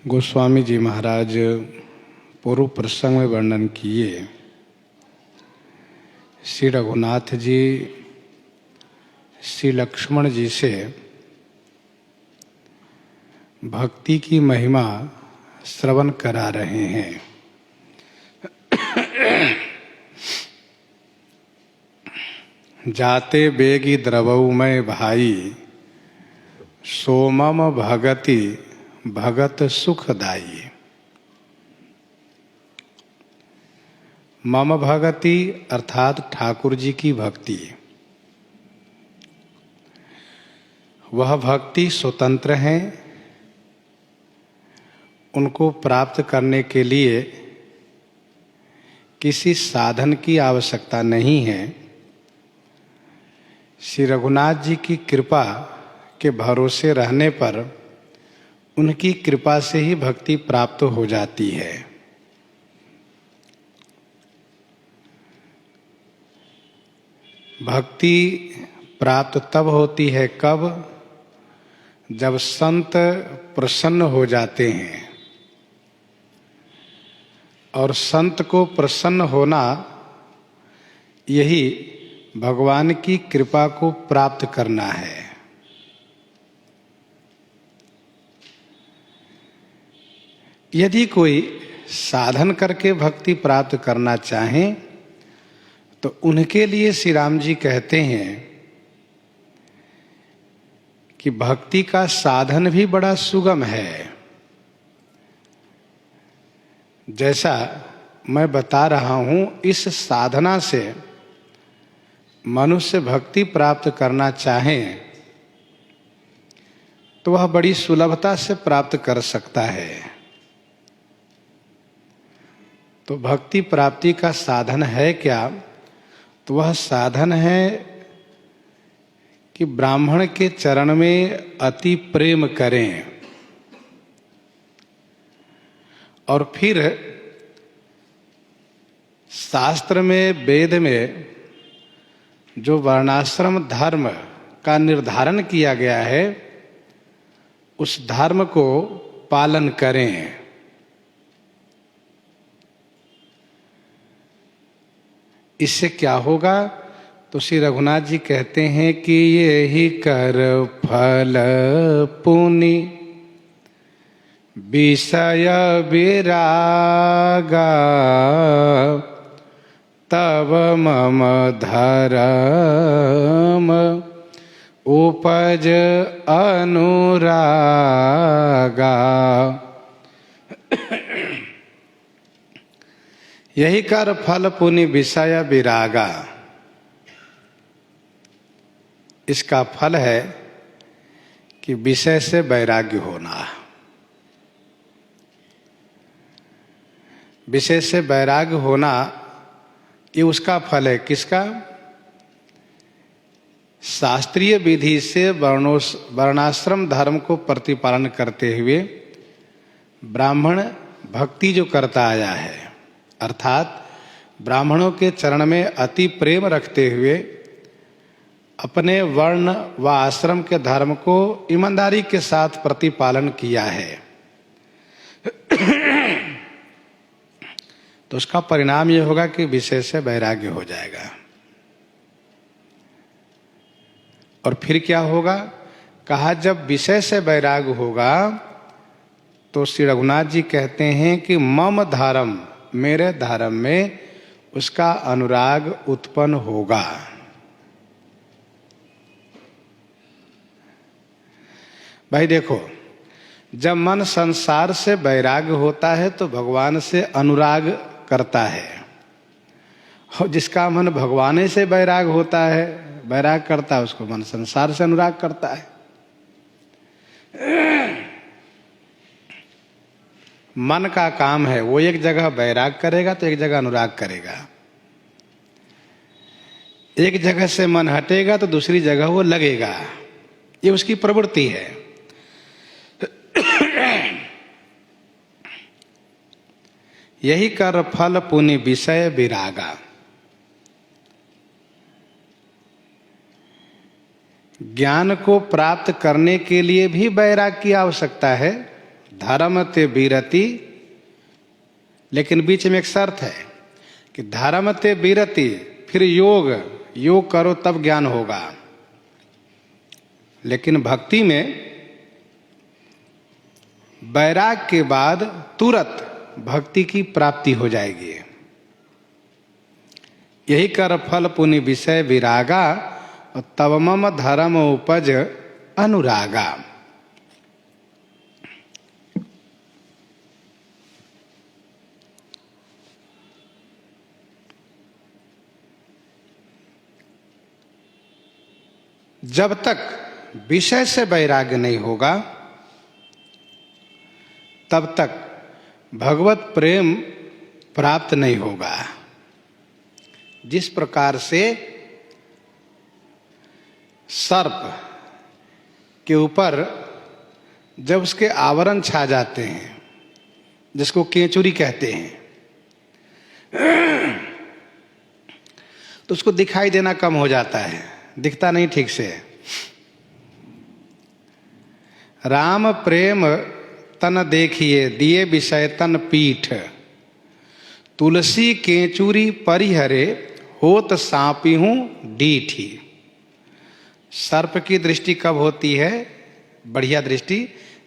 गोस्वामी जी महाराज पूर्व प्रसंग में वर्णन किए, श्री रघुनाथ जी श्री लक्ष्मण जी से भक्ति की महिमा श्रवण करा रहे हैं। जाते बेगी द्रवऊ में भाई, सोमम भगति भगत सुखदाई। मम भगति अर्थात ठाकुर जी की भक्ति, वह भक्ति स्वतंत्र है। उनको प्राप्त करने के लिए किसी साधन की आवश्यकता नहीं है। श्री रघुनाथ जी की कृपा के भरोसे रहने पर उनकी कृपा से ही भक्ति प्राप्त हो जाती है। भक्ति प्राप्त तब होती है कब? जब संत प्रसन्न हो जाते हैं। और संत को प्रसन्न होना यही भगवान की कृपा को प्राप्त करना है। यदि कोई साधन करके भक्ति प्राप्त करना चाहे तो उनके लिए श्री राम जी कहते हैं कि भक्ति का साधन भी बड़ा सुगम है। जैसा मैं बता रहा हूं, इस साधना से मनुष्य भक्ति प्राप्त करना चाहे तो वह बड़ी सुलभता से प्राप्त कर सकता है। तो भक्ति प्राप्ति का साधन है क्या? तो वह साधन है कि ब्राह्मण के चरण में अति प्रेम करें और फिर शास्त्र में, वेद में जो वर्णाश्रम धर्म का निर्धारण किया गया है उस धर्म को पालन करें। इससे क्या होगा? तो श्री रघुनाथ जी कहते हैं कि ये ही कर फल पुनि विषय विरागा, तब मम धर्म उपज अनुरागा। यही कर फल पुनि विषय विरागा। इसका फल है कि विषय से वैराग्य होना। विषय से वैराग्य होना ये उसका फल है। किसका? शास्त्रीय विधि से वर्णाश्रम धर्म को प्रतिपालन करते हुए ब्राह्मण भक्ति जो करता आया है, अर्थात ब्राह्मणों के चरण में अति प्रेम रखते हुए अपने वर्ण व आश्रम के धर्म को ईमानदारी के साथ प्रतिपालन किया है। तो उसका परिणाम यह होगा कि विषय से वैराग्य हो जाएगा। और फिर क्या होगा? कहा जब विषय से वैराग्य होगा तो श्री रघुनाथ जी कहते हैं कि मम धर्म, मेरे धर्म में उसका अनुराग उत्पन्न होगा। भाई देखो, जब मन संसार से वैराग्य होता है तो भगवान से अनुराग करता है। और जिसका मन भगवान से वैराग होता है, वैराग करता है, उसको मन संसार से अनुराग करता है। मन का काम है, वो एक जगह वैराग करेगा तो एक जगह अनुराग करेगा। एक जगह से मन हटेगा तो दूसरी जगह वो लगेगा। ये उसकी प्रवृत्ति है। यही कर फल पुनि विषय विरागा। ज्ञान को प्राप्त करने के लिए भी वैराग की आवश्यकता है। धर्म ते विरति, लेकिन बीच में एक शर्त है कि धर्म ते विरति, फिर योग, योग करो तब ज्ञान होगा। लेकिन भक्ति में वैराग के बाद तुरंत भक्ति की प्राप्ति हो जाएगी। यही कर फल पुनि विषय विरागा, और तब मम धर्म उपज अनुरागा। जब तक विषय से वैराग्य नहीं होगा तब तक भगवत प्रेम प्राप्त नहीं होगा। जिस प्रकार से सर्प के ऊपर जब उसके आवरण छा जाते हैं, जिसको केंचुरी कहते हैं, तो उसको दिखाई देना कम हो जाता है, दिखता नहीं ठीक से। राम प्रेम तन देखिए, दिए विषय तन पीठ, तुलसी केंचुरी परिहरे, होत सांपी हूं डीठी। सर्प की दृष्टि कब होती है? बढ़िया दृष्टि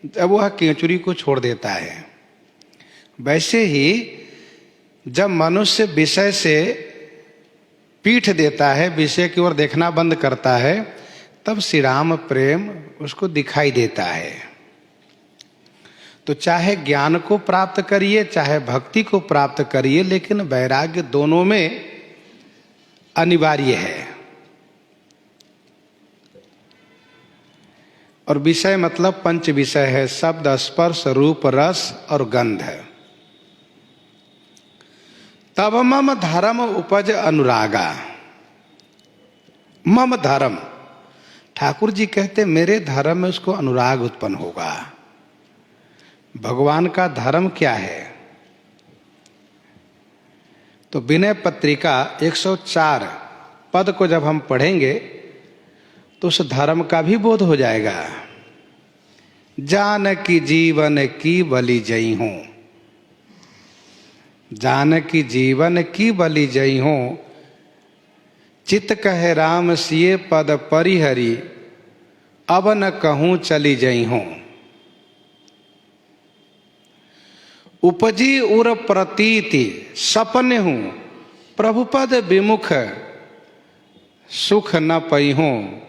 जब वह केंचुरी को छोड़ देता है। वैसे ही जब मनुष्य विषय से पीठ देता है, विषय की ओर देखना बंद करता है, तब श्री राम प्रेम उसको दिखाई देता है। तो चाहे ज्ञान को प्राप्त करिए, चाहे भक्ति को प्राप्त करिए, लेकिन वैराग्य दोनों में अनिवार्य है। और विषय मतलब पंच विषय है, शब्द, स्पर्श, रूप, रस और गंध। तब मम धर्म उपज अनुरागा। मम धर्म, ठाकुर जी कहते मेरे धर्म में उसको अनुराग उत्पन्न होगा। भगवान का धर्म क्या है? तो विनय पत्रिका 104 पद को जब हम पढ़ेंगे तो उस धर्म का भी बोध हो जाएगा। जानकी जीवन की बलि जई हूं, जानकी जीवन की बलि जई हूं, चित कहे राम सिए पद परिहरी, अब न कहूं चली जई हूं। उपजी उर प्रतीति सपने हूं, प्रभुपद विमुख सुख न पई हूं।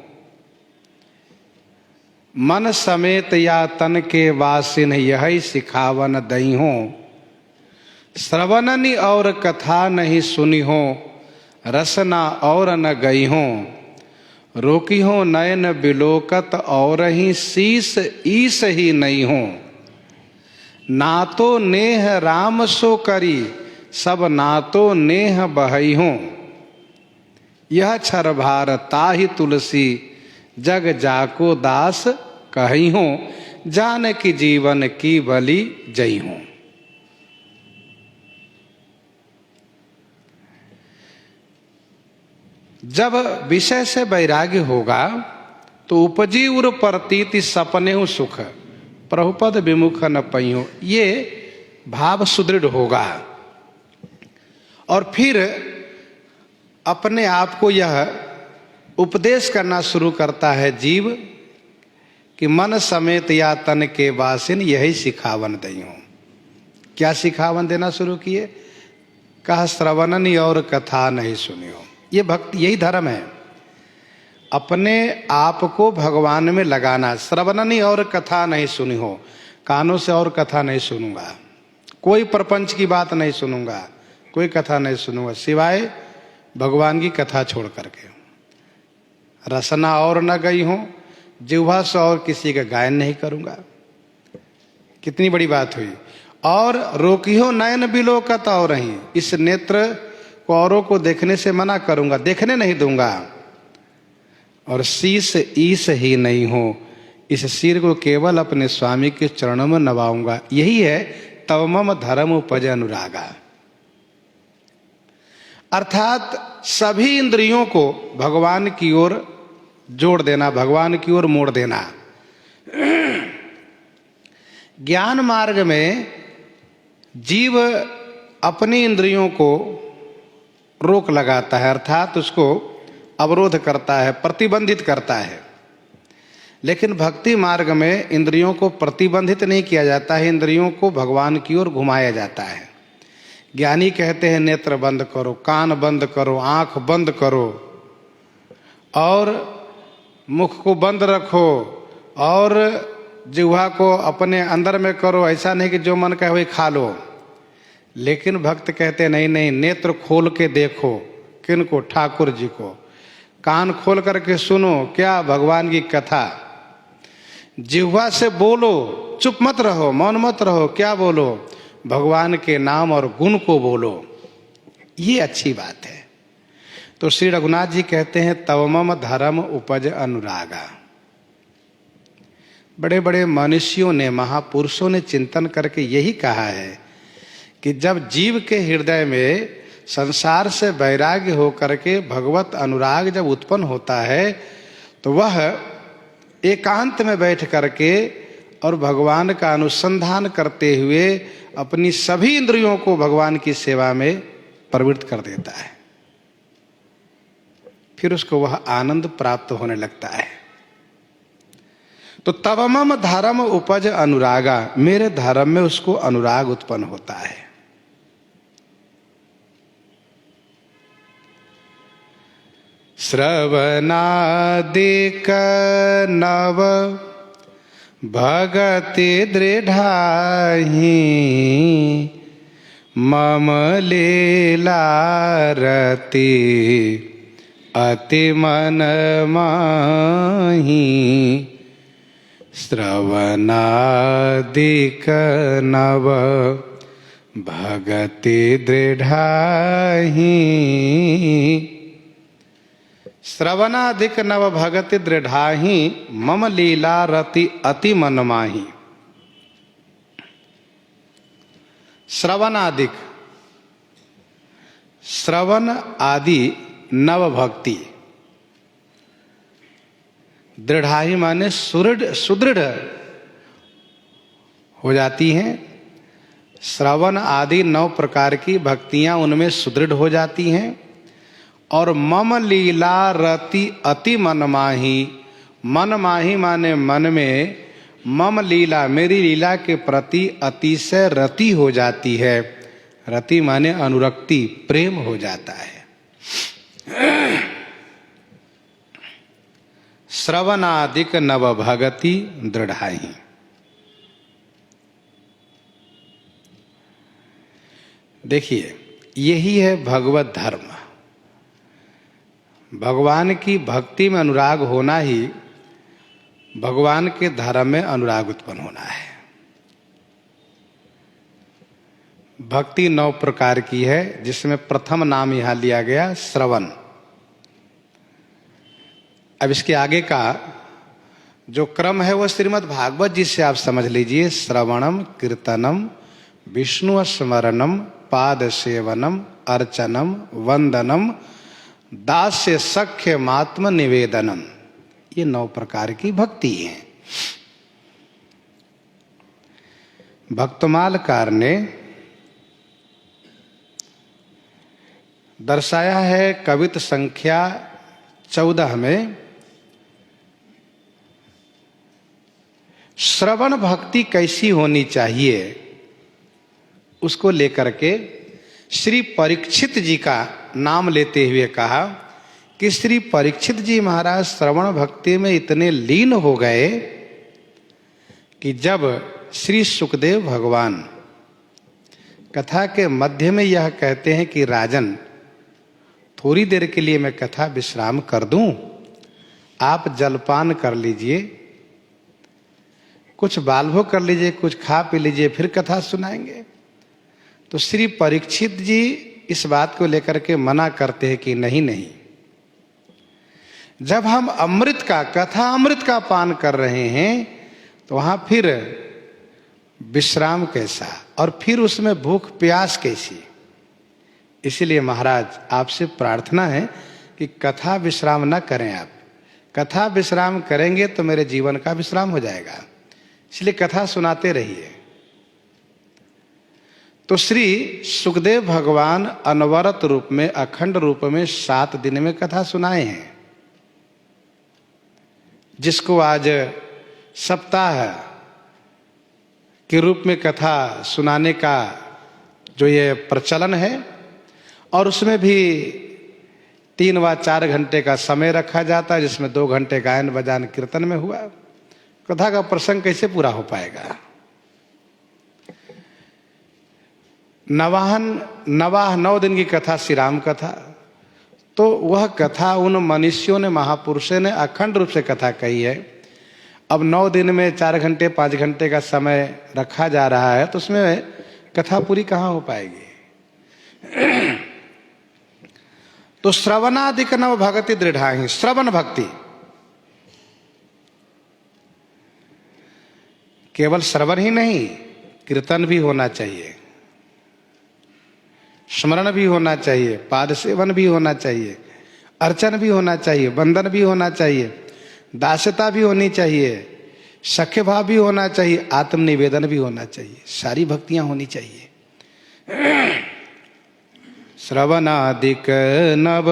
मन समेत या तन के वासिन यही सिखावन दई हूं। श्रवणनी और कथा नहीं सुनी हो, रसना और न गई हो। रोकी हो नयन बिलोकत और ही शीस ईस ही नहीं हो। ना तो नेह राम सो करी, सब ना तो नेह बहई हो। यह छर भार ताहि तुलसी, जग जाको दास कही हो। जान की जीवन की बलि जई हो। जब विषय से वैराग्य होगा तो उपजी उर प्रतीति सपने हूं सुख, प्रभुपद विमुख न पई हो। ये भाव सुदृढ़ होगा और फिर अपने आप को यह उपदेश करना शुरू करता है जीव कि मन समेत या तन के वासिन यही सिखावन दई हूं। क्या सिखावन देना शुरू किए? कहा श्रवणनी और कथा नहीं सुनी हो। ये भक्ति, यही धर्म है, अपने आप को भगवान में लगाना। श्रवणनी और कथा नहीं सुनी हो, कानों से और कथा नहीं सुनूंगा, कोई प्रपंच की बात नहीं सुनूंगा, कोई कथा नहीं सुनूंगा सिवाय भगवान की कथा छोड़ करके। रसना और न गई हो, जिह्वा से और किसी का गायन नहीं करूंगा। कितनी बड़ी बात हुई। और रोकी हो नयन बिलोकत और ही, इस नेत्र को औरों को देखने से मना करूंगा, देखने नहीं दूंगा। और शीस ईस ही नहीं हो, इस सिर को केवल अपने स्वामी के चरणों में नवाऊंगा। यही है तव मम धर्म उपज अनुरागा। अर्थात सभी इंद्रियों को भगवान की ओर जोड़ देना, भगवान की ओर मोड़ देना। ज्ञान मार्ग में जीव अपनी इंद्रियों को रोक लगाता है, अर्थात उसको अवरोध करता है, प्रतिबंधित करता है। लेकिन भक्ति मार्ग में इंद्रियों को प्रतिबंधित नहीं किया जाता है, इंद्रियों को भगवान की ओर घुमाया जाता है। ज्ञानी कहते हैं नेत्र बंद करो, कान बंद करो, आंख बंद करो और मुख को बंद रखो और जिह्वा को अपने अंदर में करो, ऐसा नहीं कि जो मन कहे वही खा लो। लेकिन भक्त कहते नहीं नहीं, नेत्र खोल के देखो। किनको? ठाकुर जी को। कान खोल करके सुनो, क्या? भगवान की कथा। जिह्वा से बोलो, चुप मत रहो, मौन मत रहो। क्या बोलो? भगवान के नाम और गुण को बोलो। ये अच्छी बात है। तो श्री रघुनाथ जी कहते हैं तव मम धर्म उपज अनुरागा। बड़े बड़े मनुष्यों ने, महापुरुषों ने चिंतन करके यही कहा है कि जब जीव के हृदय में संसार से वैराग्य होकर के भगवत अनुराग जब उत्पन्न होता है तो वह एकांत में बैठ करके और भगवान का अनुसंधान करते हुए अपनी सभी इंद्रियों को भगवान की सेवा में प्रवृत्त कर देता है। फिर उसको वह आनंद प्राप्त होने लगता है। तो तव मम धर्म उपज अनुरागा, मेरे धर्म में उसको अनुराग उत्पन्न होता है। श्रवणादिक नव भगति दृढ़ाहि मम लीला रति अति मन माहि। श्रवणादिक नव भगति दृढ़ाहि, श्रवणादिक नव भगति दृढ़ाहि मम लीला रति अति मन माहि। श्रवणादिक, श्रवण आदि नव भक्ति, दृढ़ाही माने सुदृढ़ हो जाती हैं। श्रवण आदि 9 प्रकार की भक्तियां उनमें सुदृढ़ हो जाती हैं। और मम लीला रति अति मन माही, मन माही माने मन में, मम लीला मेरी लीला के प्रति अतिशय रति हो जाती है। रति माने अनुरक्ति, प्रेम हो जाता है। श्रवणादिक नव भगति दृढ़ाहि। देखिए, यही है भगवत धर्म। भगवान की भक्ति में अनुराग होना ही भगवान के धर्म में अनुराग उत्पन्न होना है। भक्ति 9 प्रकार की है, जिसमें प्रथम नाम यहां लिया गया श्रवण। अब इसके आगे का जो क्रम है वो श्रीमद् भागवत जी से आप समझ लीजिए। श्रवणम कीर्तनम विष्णु स्मरणम पाद सेवनम अर्चनम वंदनम दास्य सख्य मात्म निवेदनम, ये 9 प्रकार की भक्ति है। भक्तमालकार ने दर्शाया है कवित संख्या 14 में श्रवण भक्ति कैसी होनी चाहिए, उसको लेकर के श्री परीक्षित जी का नाम लेते हुए कहा कि श्री परीक्षित जी महाराज श्रवण भक्ति में इतने लीन हो गए कि जब श्री सुखदेव भगवान कथा के मध्य में यह कहते हैं कि राजन, थोड़ी देर के लिए मैं कथा विश्राम कर दूं, आप जलपान कर लीजिए, कुछ बालभोग कर लीजिए, कुछ खा पी लीजिए, फिर कथा सुनाएंगे। तो श्री परीक्षित जी इस बात को लेकर के मना करते हैं कि नहीं नहीं, जब हम अमृत का, कथा अमृत का पान कर रहे हैं तो वहां फिर विश्राम कैसा, और फिर उसमें भूख प्यास कैसी। इसीलिए महाराज आपसे प्रार्थना है कि कथा विश्राम न करें। आप कथा विश्राम करेंगे तो मेरे जीवन का विश्राम हो जाएगा। इसलिए कथा सुनाते रहिए। तो श्री सुखदेव भगवान अनवरत रूप में, अखंड रूप में 7 दिन में कथा सुनाए हैं। जिसको आज सप्ताह के रूप में कथा सुनाने का जो ये प्रचलन है, और उसमें भी 3 व 4 घंटे का समय रखा जाता है, जिसमें 2 घंटे गायन बजान कीर्तन में हुआ। कथा का प्रसंग कैसे पूरा हो पाएगा? नवाह 9 दिन की कथा श्री राम कथा, तो वह कथा उन मनुष्यों ने, महापुरुषों ने अखंड रूप से कथा कही है। अब 9 दिन में 4 घंटे 5 घंटे का समय रखा जा रहा है, तो उसमें कथा पूरी कहाँ हो पाएगी? तो श्रवणादिक नव भगति दृढ़ाहि, श्रवण भक्ति, केवल श्रवण ही नहीं, कीर्तन भी होना चाहिए, स्मरण भी होना चाहिए, पाद सेवन भी होना चाहिए, अर्चन भी होना चाहिए, वंदन भी होना चाहिए, दास्यता भी होनी चाहिए, सख्य भाव भी होना चाहिए, आत्मनिवेदन भी होना चाहिए, सारी भक्तियां होनी चाहिए। श्रवणादिक नव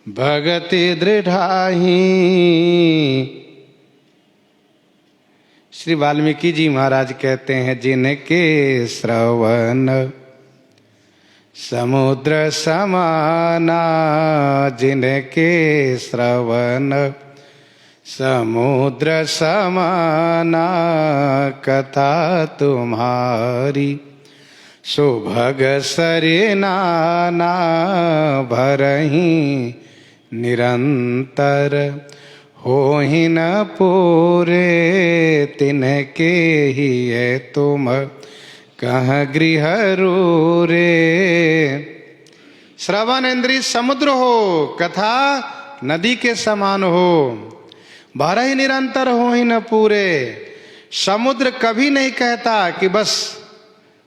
भगति दृढ़ाहि। श्री वाल्मीकि जी महाराज कहते हैं, जिनके श्रवण समुद्र समाना, जिनके श्रवण समुद्र समाना, कथा तुम्हारी सुभग सरे नाना, भरहि निरंतर होहि न पूरे, तिनके ही है तुम कह गृह रूरे। श्रवण इंद्रिय समुद्र हो, कथा नदी के समान हो, भरहि निरंतर होहि न पूरे। समुद्र कभी नहीं कहता कि बस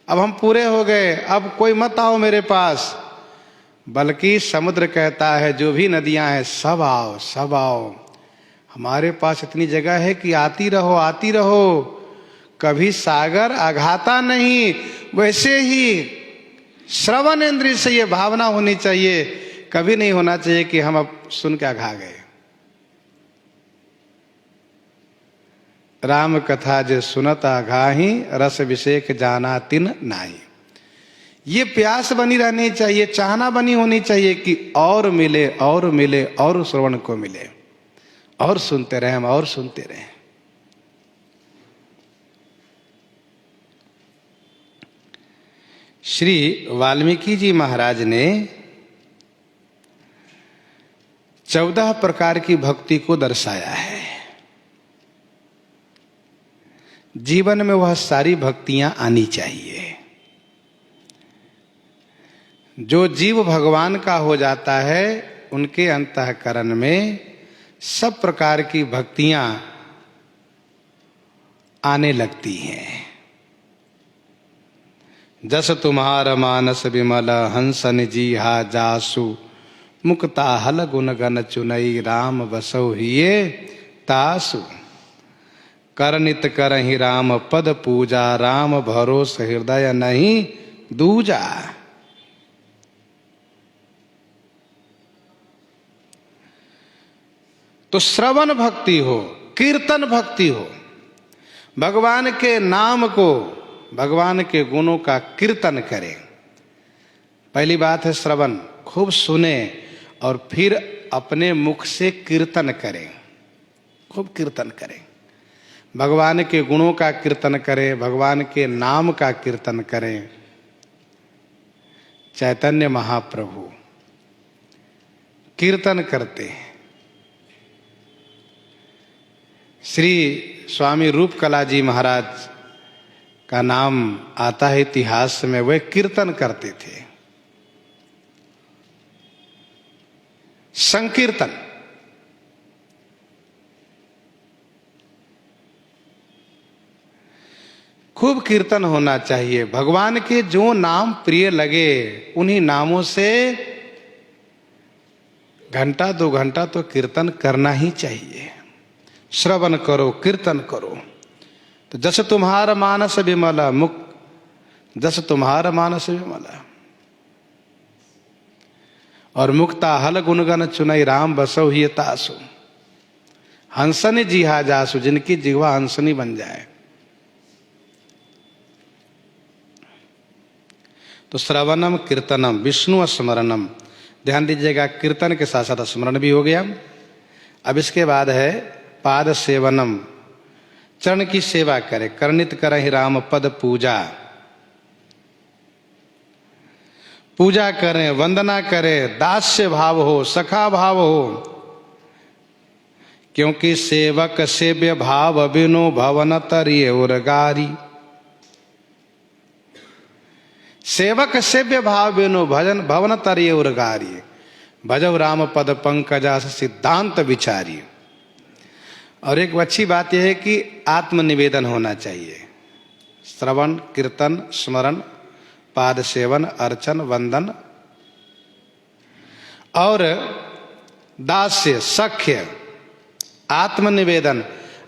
अब हम पूरे हो गए, अब कोई मत आओ मेरे पास, बल्कि समुद्र कहता है, जो भी नदियां हैं सब आओ, सब आओ, हमारे पास इतनी जगह है कि आती रहो, आती रहो। कभी सागर अघाता नहीं। वैसे ही श्रवण इंद्रिय से ये भावना होनी चाहिए, कभी नहीं होना चाहिए कि हम अब सुन के अघा गए। राम कथा जे सुनत अघाही, रस विषेक जाना तिन नाही। ये प्यास बनी रहनी चाहिए, चाहना बनी होनी चाहिए कि और मिले, और मिले, और श्रवण को मिले, और सुनते रहे हम, और सुनते रहे। श्री वाल्मीकि जी महाराज ने 14 प्रकार की भक्ति को दर्शाया है। जीवन में वह सारी भक्तियां आनी चाहिए। जो जीव भगवान का हो जाता है, उनके अंतःकरण में सब प्रकार की भक्तियां आने लगती हैं। जस तुम्हार मानस विमल, हंसन जीहा जासु, मुक्ता हल गुण गण चुनई, राम बसौ हिये तासु। करनित करहि राम पद पूजा, राम भरोस हृदय नहीं दूजा। तो श्रवण भक्ति हो, कीर्तन भक्ति हो, भगवान के नाम को, भगवान के गुणों का कीर्तन करें। पहली बात है श्रवण, खूब सुने और फिर अपने मुख से कीर्तन करें, खूब कीर्तन करें। भगवान के गुणों का कीर्तन करें, भगवान के नाम का कीर्तन करें। चैतन्य महाप्रभु कीर्तन करते हैं। श्री स्वामी रूपकला जी महाराज का नाम आता है इतिहास में, वे कीर्तन करते थे, संकीर्तन। खूब कीर्तन होना चाहिए। भगवान के जो नाम प्रिय लगे, उन्हीं नामों से घंटा 2 घंटा तो कीर्तन करना ही चाहिए। श्रवण करो, कीर्तन करो। तो जस तुम्हारा मानस विमला मुख, जस तुम्हारा मानस विमला, और मुक्ता हल गुणगन चुनई राम बसो ही तासु, हंसनी जिहा जासु, जिनकी जिह्वा हंसनी बन जाए। तो श्रवणम कीर्तनम विष्णु स्मरणम, ध्यान दीजिएगा कीर्तन के साथ साथ स्मरण भी हो गया। अब इसके बाद है पाद सेवनम, चरण की सेवा करे, कर्णित करहि राम पद पूजा, पूजा करें, वंदना करें, दास्य भाव हो, सखा भाव हो, क्योंकि सेवक सेव्य भाव बिनु भवन तरिये उरगारी। सेवक सेव्य भाव बिनु भजन भवन तरिये उरगारी, भजव राम पद पंकजा सिद्धांत विचारी। और एक अच्छी बात यह है कि आत्मनिवेदन होना चाहिए। श्रवण, कीर्तन, स्मरण, पाद सेवन, अर्चन, वंदन और दास्य, सख्य, आत्मनिवेदन।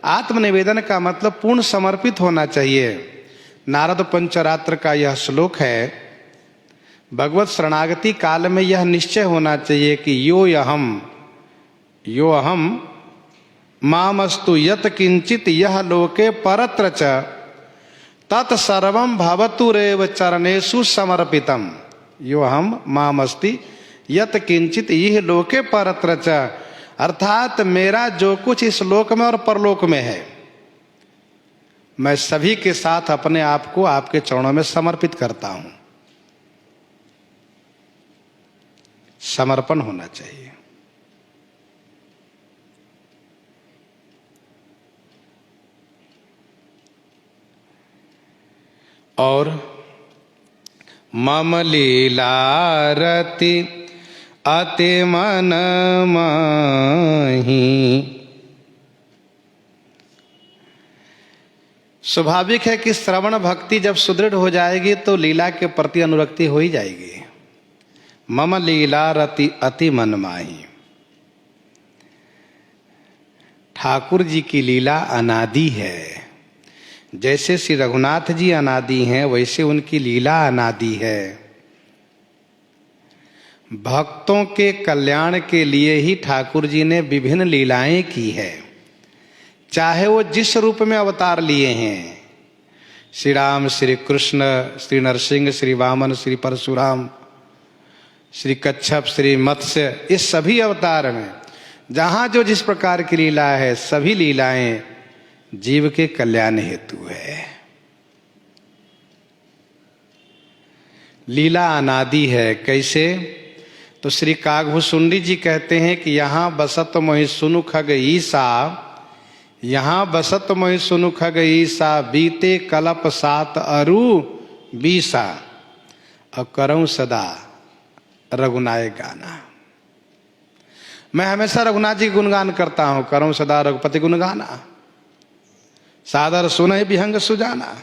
आत्मनिवेदन का मतलब पूर्ण समर्पित होना चाहिए। नारद पंचरात्र का यह श्लोक है। भगवत शरणागति काल में यह निश्चय होना चाहिए कि यो अहम मामस्तु यत किंचित यह लोके परत्र च तत्सर्वं भवतु रेव चरणेषु समर्पितम। यो अहम मामस्ति यत किंचित यह लोके परत्र च, अर्थात मेरा जो कुछ इस लोक में और परलोक में है, मैं सभी के साथ अपने आप को आपके चरणों में समर्पित करता हूं। समर्पण होना चाहिए। और मम लीलारति अति मन माही, स्वाभाविक है कि श्रवण भक्ति जब सुदृढ़ हो जाएगी तो लीला के प्रति अनुरक्ति हो ही जाएगी। मम लीलारति अति मन माही, ठाकुर जी की लीला अनादि है। जैसे श्री रघुनाथ जी अनादि हैं, वैसे उनकी लीला अनादि है। भक्तों के कल्याण के लिए ही ठाकुर जी ने विभिन्न लीलाएं की है, चाहे वो जिस रूप में अवतार लिए हैं। श्री राम, श्री कृष्ण, श्री नरसिंह, श्री वामन, श्री परशुराम, श्री कच्छप, श्री मत्स्य, इस सभी अवतार में जहां जो जिस प्रकार की लीला है, सभी लीलाएं जीव के कल्याण हेतु है। लीला अनादि है। कैसे? तो श्री कागभूषुंडी जी कहते हैं कि यहाँ बसत मोहि सुनु खग ईसा, यहाँ बसत मोहि सुनु खग ईसा, बीते कलप सात अरु बीसा, और करऊं सदा रघुनायक गाना। मैं हमेशा रघुनाथ जी गुणगान करता हूं, करऊं सदा रघुपति गुणगाना, सादर सुनहि विहंग सुजाना।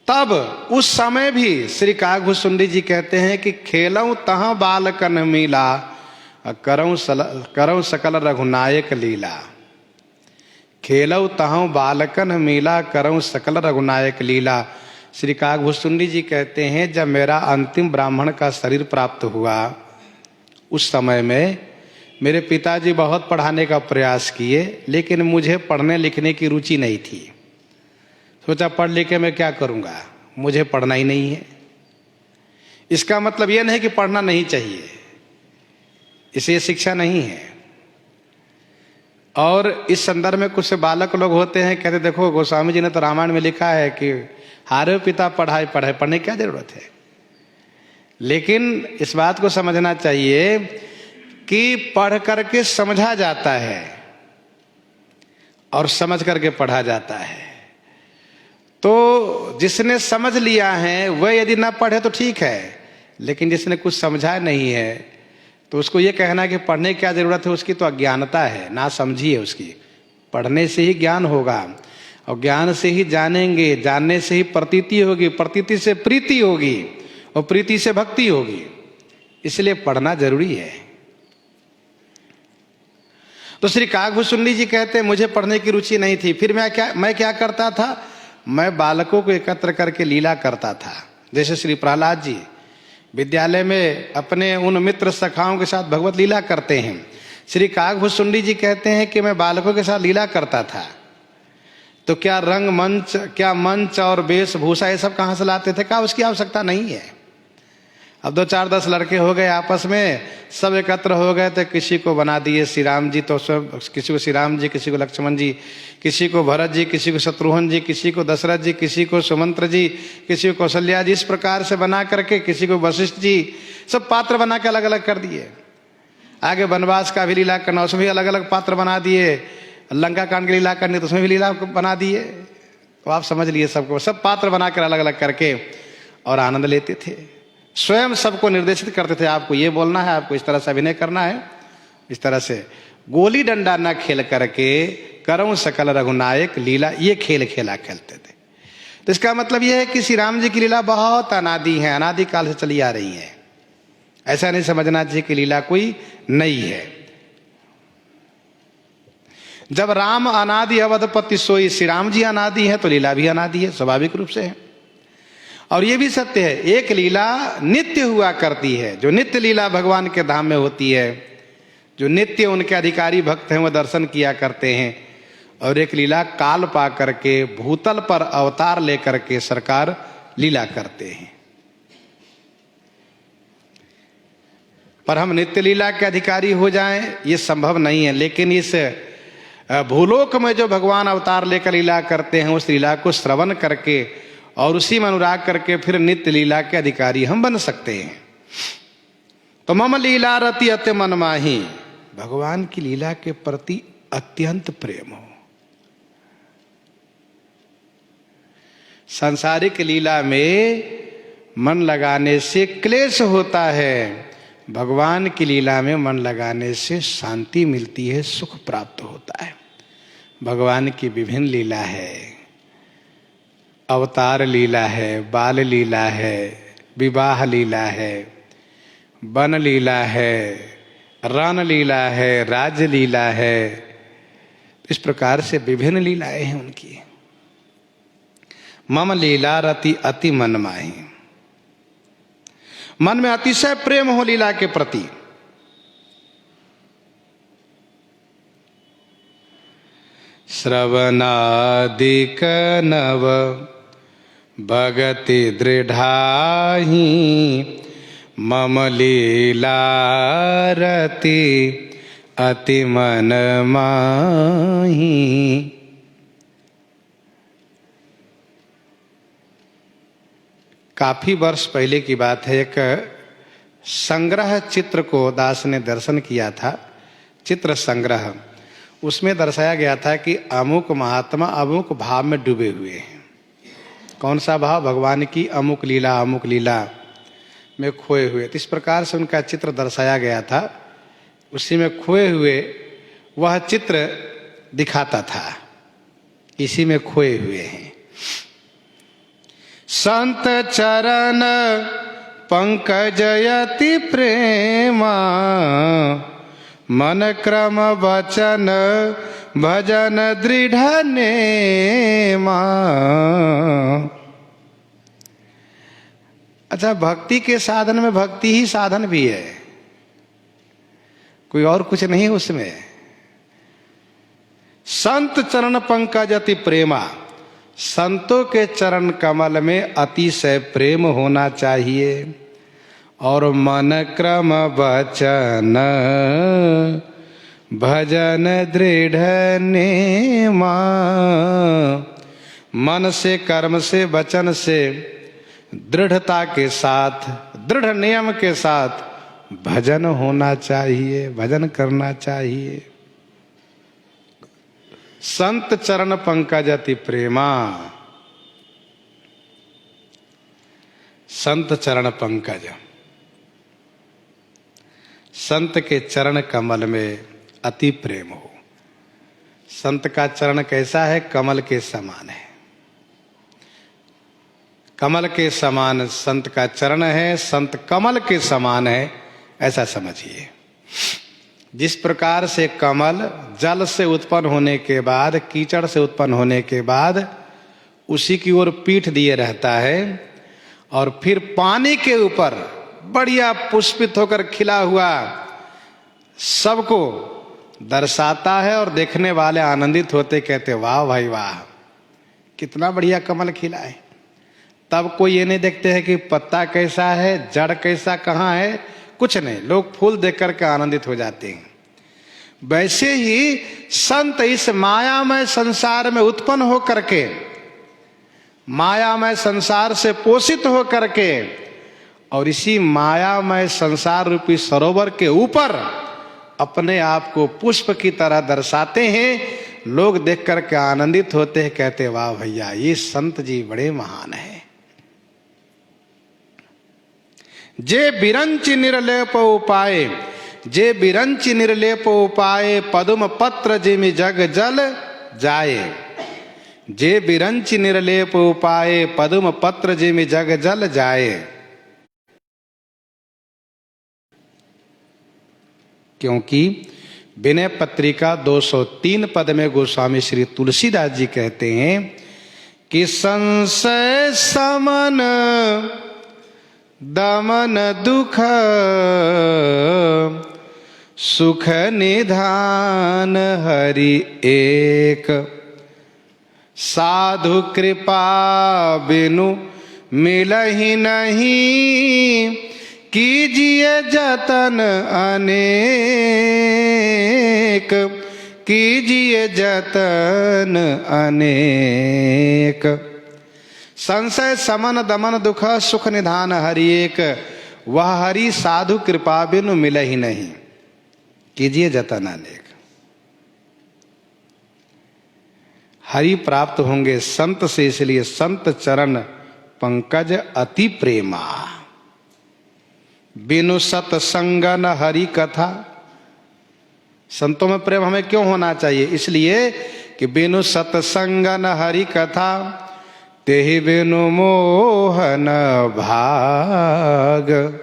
तब उस समय भी श्री कागभूषुंडी जी कहते हैं कि खेलऊं तहाँ बालकन मीला, करऊं सकल रघुनायक लीला। खेलऊं तहाँ बालकन मीला, करऊं सकल रघुनायक लीला। श्री कागभूषुंडी जी कहते हैं जब मेरा अंतिम ब्राह्मण का शरीर प्राप्त हुआ, उस समय में मेरे पिताजी बहुत पढ़ाने का प्रयास किए, लेकिन मुझे पढ़ने लिखने की रुचि नहीं थी। सोचा पढ़ लिख के मैं क्या करूँगा, मुझे पढ़ना ही नहीं है। इसका मतलब यह नहीं कि पढ़ना नहीं चाहिए, इसे शिक्षा नहीं है। और इस संदर्भ में कुछ बालक लोग होते हैं, कहते देखो गोस्वामी जी ने तो रामायण में लिखा है कि हारे पिता पढ़ाई पढ़े, पढ़ने की क्या जरूरत है। लेकिन इस बात को समझना चाहिए कि पढ़ करके समझा जाता है और समझ करके पढ़ा जाता है। तो जिसने समझ लिया है वह यदि ना पढ़े तो ठीक है, लेकिन जिसने कुछ समझा नहीं है तो उसको ये कहना कि पढ़ने की क्या जरूरत है, उसकी तो अज्ञानता है, ना समझी है उसकी। पढ़ने से ही ज्ञान होगा, और ज्ञान से ही जानेंगे, जानने से ही प्रतीति होगी, प्रतीति से प्रीति होगी, और प्रीति से भक्ति होगी। इसलिए पढ़ना जरूरी है। तो श्री काकभूषुंडी जी कहते हैं मुझे पढ़ने की रुचि नहीं थी, फिर मैं क्या करता था, मैं बालकों को एकत्र करके लीला करता था। जैसे श्री प्रहलाद जी विद्यालय में अपने उन मित्र सखाओं के साथ भगवत लीला करते हैं, श्री काकभूषुंडी जी कहते हैं कि मैं बालकों के साथ लीला करता था। तो क्या रंग मंच, क्या मंच और वेशभूषा ये सब कहाँ से लाते थे? कहा उसकी आवश्यकता नहीं है। अब 2 4 10 लड़के हो गए आपस में, सब एकत्र हो गए तो किसी को बना दिए श्री राम जी, तो सब किसी को श्री राम जी, किसी को लक्ष्मण जी, किसी को भरत जी, किसी को शत्रुघ्न जी, किसी को दशरथ जी, किसी को सुमंत्र जी, किसी को कौशल्या जी, इस प्रकार से बना करके, किसी को वशिष्ठ जी, सब पात्र बना के अलग अलग कर दिए। आगे वनवास का भी लीला करना, उसमें भी अलग अलग पात्र बना दिए। लंका कांड की लीला करनी तो उसमें भी लीला बना दिए। तो आप समझ लिए सबको, सब पात्र बनाकर अलग अलग करके और आनंद लेते थे। स्वयं सबको निर्देशित करते थे, आपको ये बोलना है, आपको इस तरह से अभिनय करना है, इस तरह से। गोली डंडा न खेल करके करऊं सकल रघुनायक लीला, ये खेल खेला खेलते थे। तो इसका मतलब यह है कि श्री राम जी की लीला बहुत अनादि है, अनादि काल से चली आ रही है। ऐसा नहीं समझना चाहिए कि लीला कोई नई है। जब राम अनादि अवधपति सोई, श्री राम जी अनादि है तो लीला भी अनादि है, स्वाभाविक रूप से है। और ये भी सत्य है, एक लीला नित्य हुआ करती है, जो नित्य लीला भगवान के धाम में होती है, जो नित्य उनके अधिकारी भक्त हैं वो दर्शन किया करते हैं। और एक लीला काल पा करके भूतल पर अवतार लेकर के सरकार लीला करते हैं। पर हम नित्य लीला के अधिकारी हो जाएं ये संभव नहीं है। लेकिन इस भूलोक में जो भगवान अवतार लेकर लीला करते हैं, उस लीला को श्रवण करके और उसी में अनुराग करके फिर नित्य लीला के अधिकारी हम बन सकते हैं। तो मम लीला रति अति मन माही, भगवान की लीला के प्रति अत्यंत प्रेम हो। सांसारिक लीला में मन लगाने से क्लेश होता है, भगवान की लीला में मन लगाने से शांति मिलती है, सुख प्राप्त होता है। भगवान की विभिन्न लीला है, अवतार लीला है, बाल लीला है, विवाह लीला है, वन लीला है, रण लीला है, राज्य लीला है। इस प्रकार से विभिन्न लीलाएं हैं उनकी। मम लीला रति अति मन माही, मन में अतिशय प्रेम हो लीला के प्रति। श्रवणादिक नव भगति दृढ़ाही, मम लीला रति अति मन माही। काफी वर्ष पहले की बात है, एक संग्रह चित्र को दास ने दर्शन किया था, चित्र संग्रह। उसमें दर्शाया गया था कि अमुक महात्मा अमुक भाव में डूबे हुए हैं। कौन सा भाव? भगवान की अमुक लीला में खोए हुए। तो इस प्रकार से उनका चित्र दर्शाया गया था, उसी में खोए हुए वह चित्र दिखाता था, इसी में खोए हुए हैं। संत चरण पंकजयति प्रेमा, मन क्रम वचन भजन दृढ़ नेमा। अच्छा, भक्ति के साधन में भक्ति ही साधन भी है, कोई और कुछ नहीं उसमें। संत चरण पंकजति प्रेमा, संतों के चरण कमल में अतिशय प्रेम होना चाहिए। और मन क्रम वचन भजन दृढ़ नेमा, मन से, कर्म से, वचन से दृढ़ता के साथ, दृढ़ नियम के साथ भजन होना चाहिए, भजन करना चाहिए। संत चरण पंकजति प्रेमा, संत चरण पंकज, संत के चरण कमल में अति प्रेम हो। संत का चरण कैसा है? कमल के समान है। कमल के समान संत का चरण है, संत कमल के समान है, ऐसा समझिए। जिस प्रकार से कमल जल से उत्पन्न होने के बाद, कीचड़ से उत्पन्न होने के बाद उसी की ओर पीठ दिए रहता है और फिर पानी के ऊपर बढ़िया पुष्पित होकर खिला हुआ सबको दर्शाता है और देखने वाले आनंदित होते, कहते वाह भाई वाह, कितना बढ़िया कमल खिला है। तब कोई ये नहीं देखते हैं कि पत्ता कैसा है, जड़ कैसा, कहाँ है, कुछ नहीं, लोग फूल देख करके आनंदित हो जाते हैं। वैसे ही संत इस मायामय संसार में उत्पन्न हो करके, मायामय संसार से पोषित हो करके और इसी मायामय संसार रूपी सरोवर के ऊपर अपने आप को पुष्प की तरह दर्शाते हैं। लोग देख करके आनंदित होते हैं, कहते वाह भैया ये संत जी बड़े महान हैं। जे बिरंच निर्लेप उपाय, जे बिरंच निर्लेप उपाय, पद्म पत्र जिमि जग जल जाए। जे बिरंच निर्लेप उपाय, पद्म पत्र जिमि जग जल जाए। क्योंकि विनय पत्रिका 203 पद में गोस्वामी श्री तुलसीदास जी कहते हैं कि संशय समन दमन दुख सुख निधान हरि एक। साधु कृपा बिनु मिलहि नहीं, कीजिए जतन अनेक, कीजिए जतन अनेक। संशय समन दमन दुख सुख निधान हरि एक, वह हरि साधु कृपा बिनु मिले ही नहीं, कीजिए जतन अनेक। हरि प्राप्त होंगे संत से, इसलिए संत चरण पंकज अति प्रेमा। बिनु सत्संग न हरि कथा। संतों में प्रेम हमें क्यों होना चाहिए? इसलिए कि बिनु सत्संग न हरि कथा, तेहि बिनु मोह न भाग।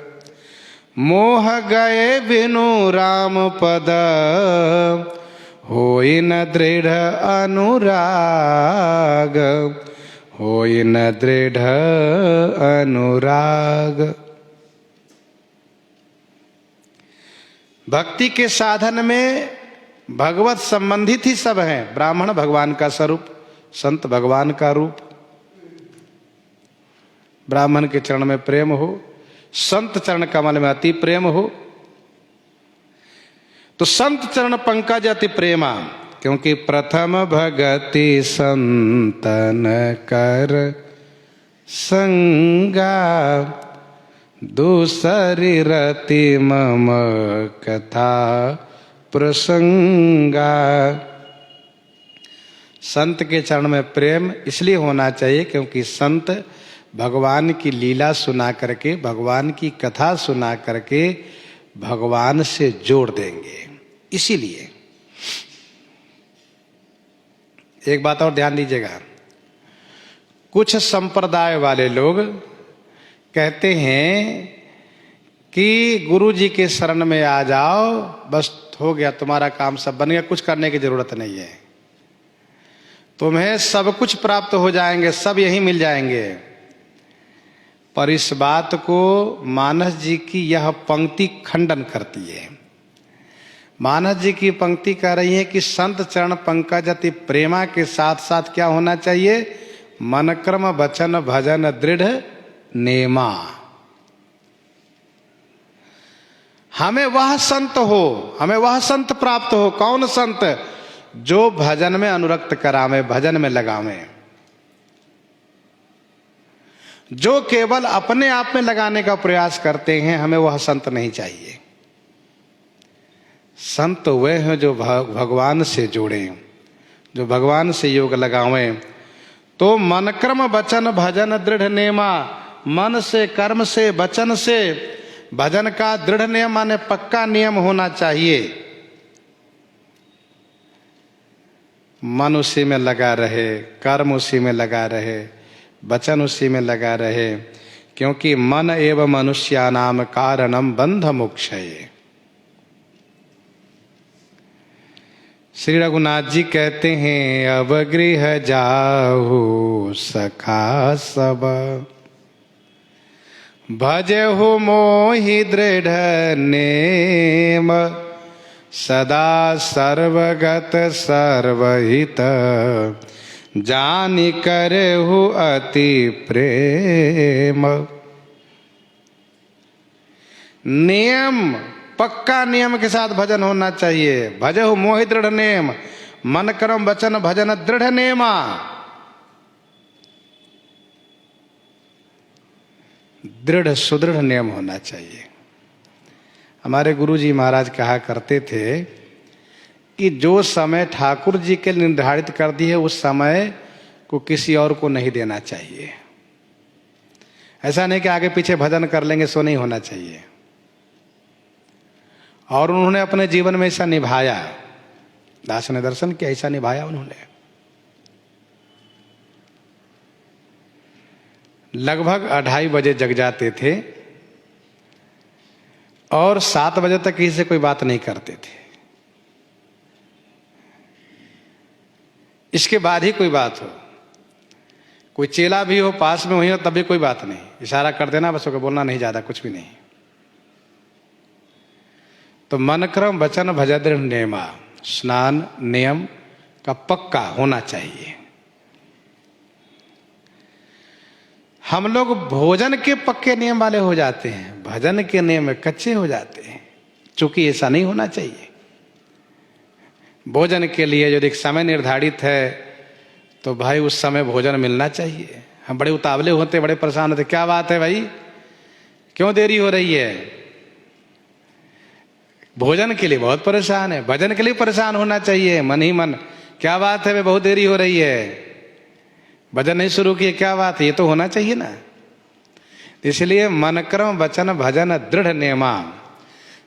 मोह गए बिनु राम पद, होई न दृढ़ अनुराग, होई न दृढ़ अनुराग। भक्ति के साधन में भगवत संबंधित ही सब हैं। ब्राह्मण भगवान का स्वरूप, संत भगवान का रूप। ब्राह्मण के चरण में प्रेम हो, संत चरण कमल में अति प्रेम हो, तो संत चरण पंकज अति प्रेमा। क्योंकि प्रथम भगति संतन कर संगा, दूसरी रति मम कथा प्रसंगा। संत के चरण में प्रेम इसलिए होना चाहिए क्योंकि संत भगवान की लीला सुना करके, भगवान की कथा सुना करके भगवान से जोड़ देंगे। इसीलिए एक बात और ध्यान दीजिएगा, कुछ संप्रदाय वाले लोग कहते हैं कि गुरु जी के शरण में आ जाओ, बस हो गया, तुम्हारा काम सब बन गया, कुछ करने की जरूरत नहीं है, तुम्हें सब कुछ प्राप्त हो जाएंगे, सब यही मिल जाएंगे। पर इस बात को मानस जी की यह पंक्ति खंडन करती है। मानस जी की पंक्ति कह रही है कि संत चरण पंकज अति प्रेमा के साथ साथ क्या होना चाहिए? मन क्रम वचन भजन दृढ़ नेमा। हमें वह संत हो, हमें वह संत प्राप्त हो। कौन संत? जो भजन में अनुरक्त करावे, भजन में लगावे, जो केवल अपने आप में लगाने का प्रयास करते हैं, हमें वह संत नहीं चाहिए। संत वे हैं जो भगवान से जुड़े, जो भगवान से योग लगावें। तो मन क्रम वचन भजन दृढ़ नेमा, मन से, कर्म से, वचन से भजन का दृढ़ नियम माने पक्का नियम होना चाहिए। मन उसी में लगा रहे, कर्म उसी में लगा रहे, वचन उसी में लगा रहे, क्योंकि मन एवं मनुष्यानाम कारणम बंध मोक्षये। श्री रघुनाथ जी कहते हैं, अब गृह जाहु सखा सब, भजहु मोहि दृढ़ नेम, सदा सर्वगत सर्वहित, जानि करहु अति प्रेम। नियम, पक्का नियम के साथ भजन होना चाहिए। भजहु मोहि दृढ़ नेम, मन कर्म वचन भजन दृढ़ नेमा। दृढ़ सुदृढ़ नियम होना चाहिए। हमारे गुरुजी महाराज कहा करते थे कि जो समय ठाकुर जी के निर्धारित कर दिए उस समय को किसी और को नहीं देना चाहिए। ऐसा नहीं कि आगे पीछे भजन कर लेंगे, सो नहीं होना चाहिए। और उन्होंने अपने जीवन में ऐसा निभाया, दास ने दर्शन किया, ऐसा निभाया उन्होंने। लगभग 2:30 बजे जग जाते थे और 7 बजे तक किसी से कोई बात नहीं करते थे। इसके बाद ही कोई बात हो, कोई चेला भी हो पास में, वही हो, तब भी कोई बात नहीं, इशारा कर देना बस, बोलना नहीं, ज्यादा कुछ भी नहीं। तो मन क्रम वचन भजदृढ़ नेमा, स्नान नियम का पक्का होना चाहिए। हम लोग भोजन के पक्के नियम वाले हो जाते हैं, भजन के नियम कच्चे हो जाते हैं, चूंकि ऐसा नहीं होना चाहिए। भोजन के लिए यदि एक समय निर्धारित है तो भाई उस समय भोजन मिलना चाहिए। हम बड़े उतावले होते, बड़े परेशान होते, क्या बात है भाई, क्यों देरी हो रही है? भोजन के लिए बहुत परेशान है, भजन के लिए परेशान होना चाहिए मन ही मन। क्या बात है भाई, बहुत देरी हो रही है, भजन नहीं शुरू किए, क्या बात है? ये तो होना चाहिए ना। इसलिए मन कर्म वचन भजन दृढ़ नियमा,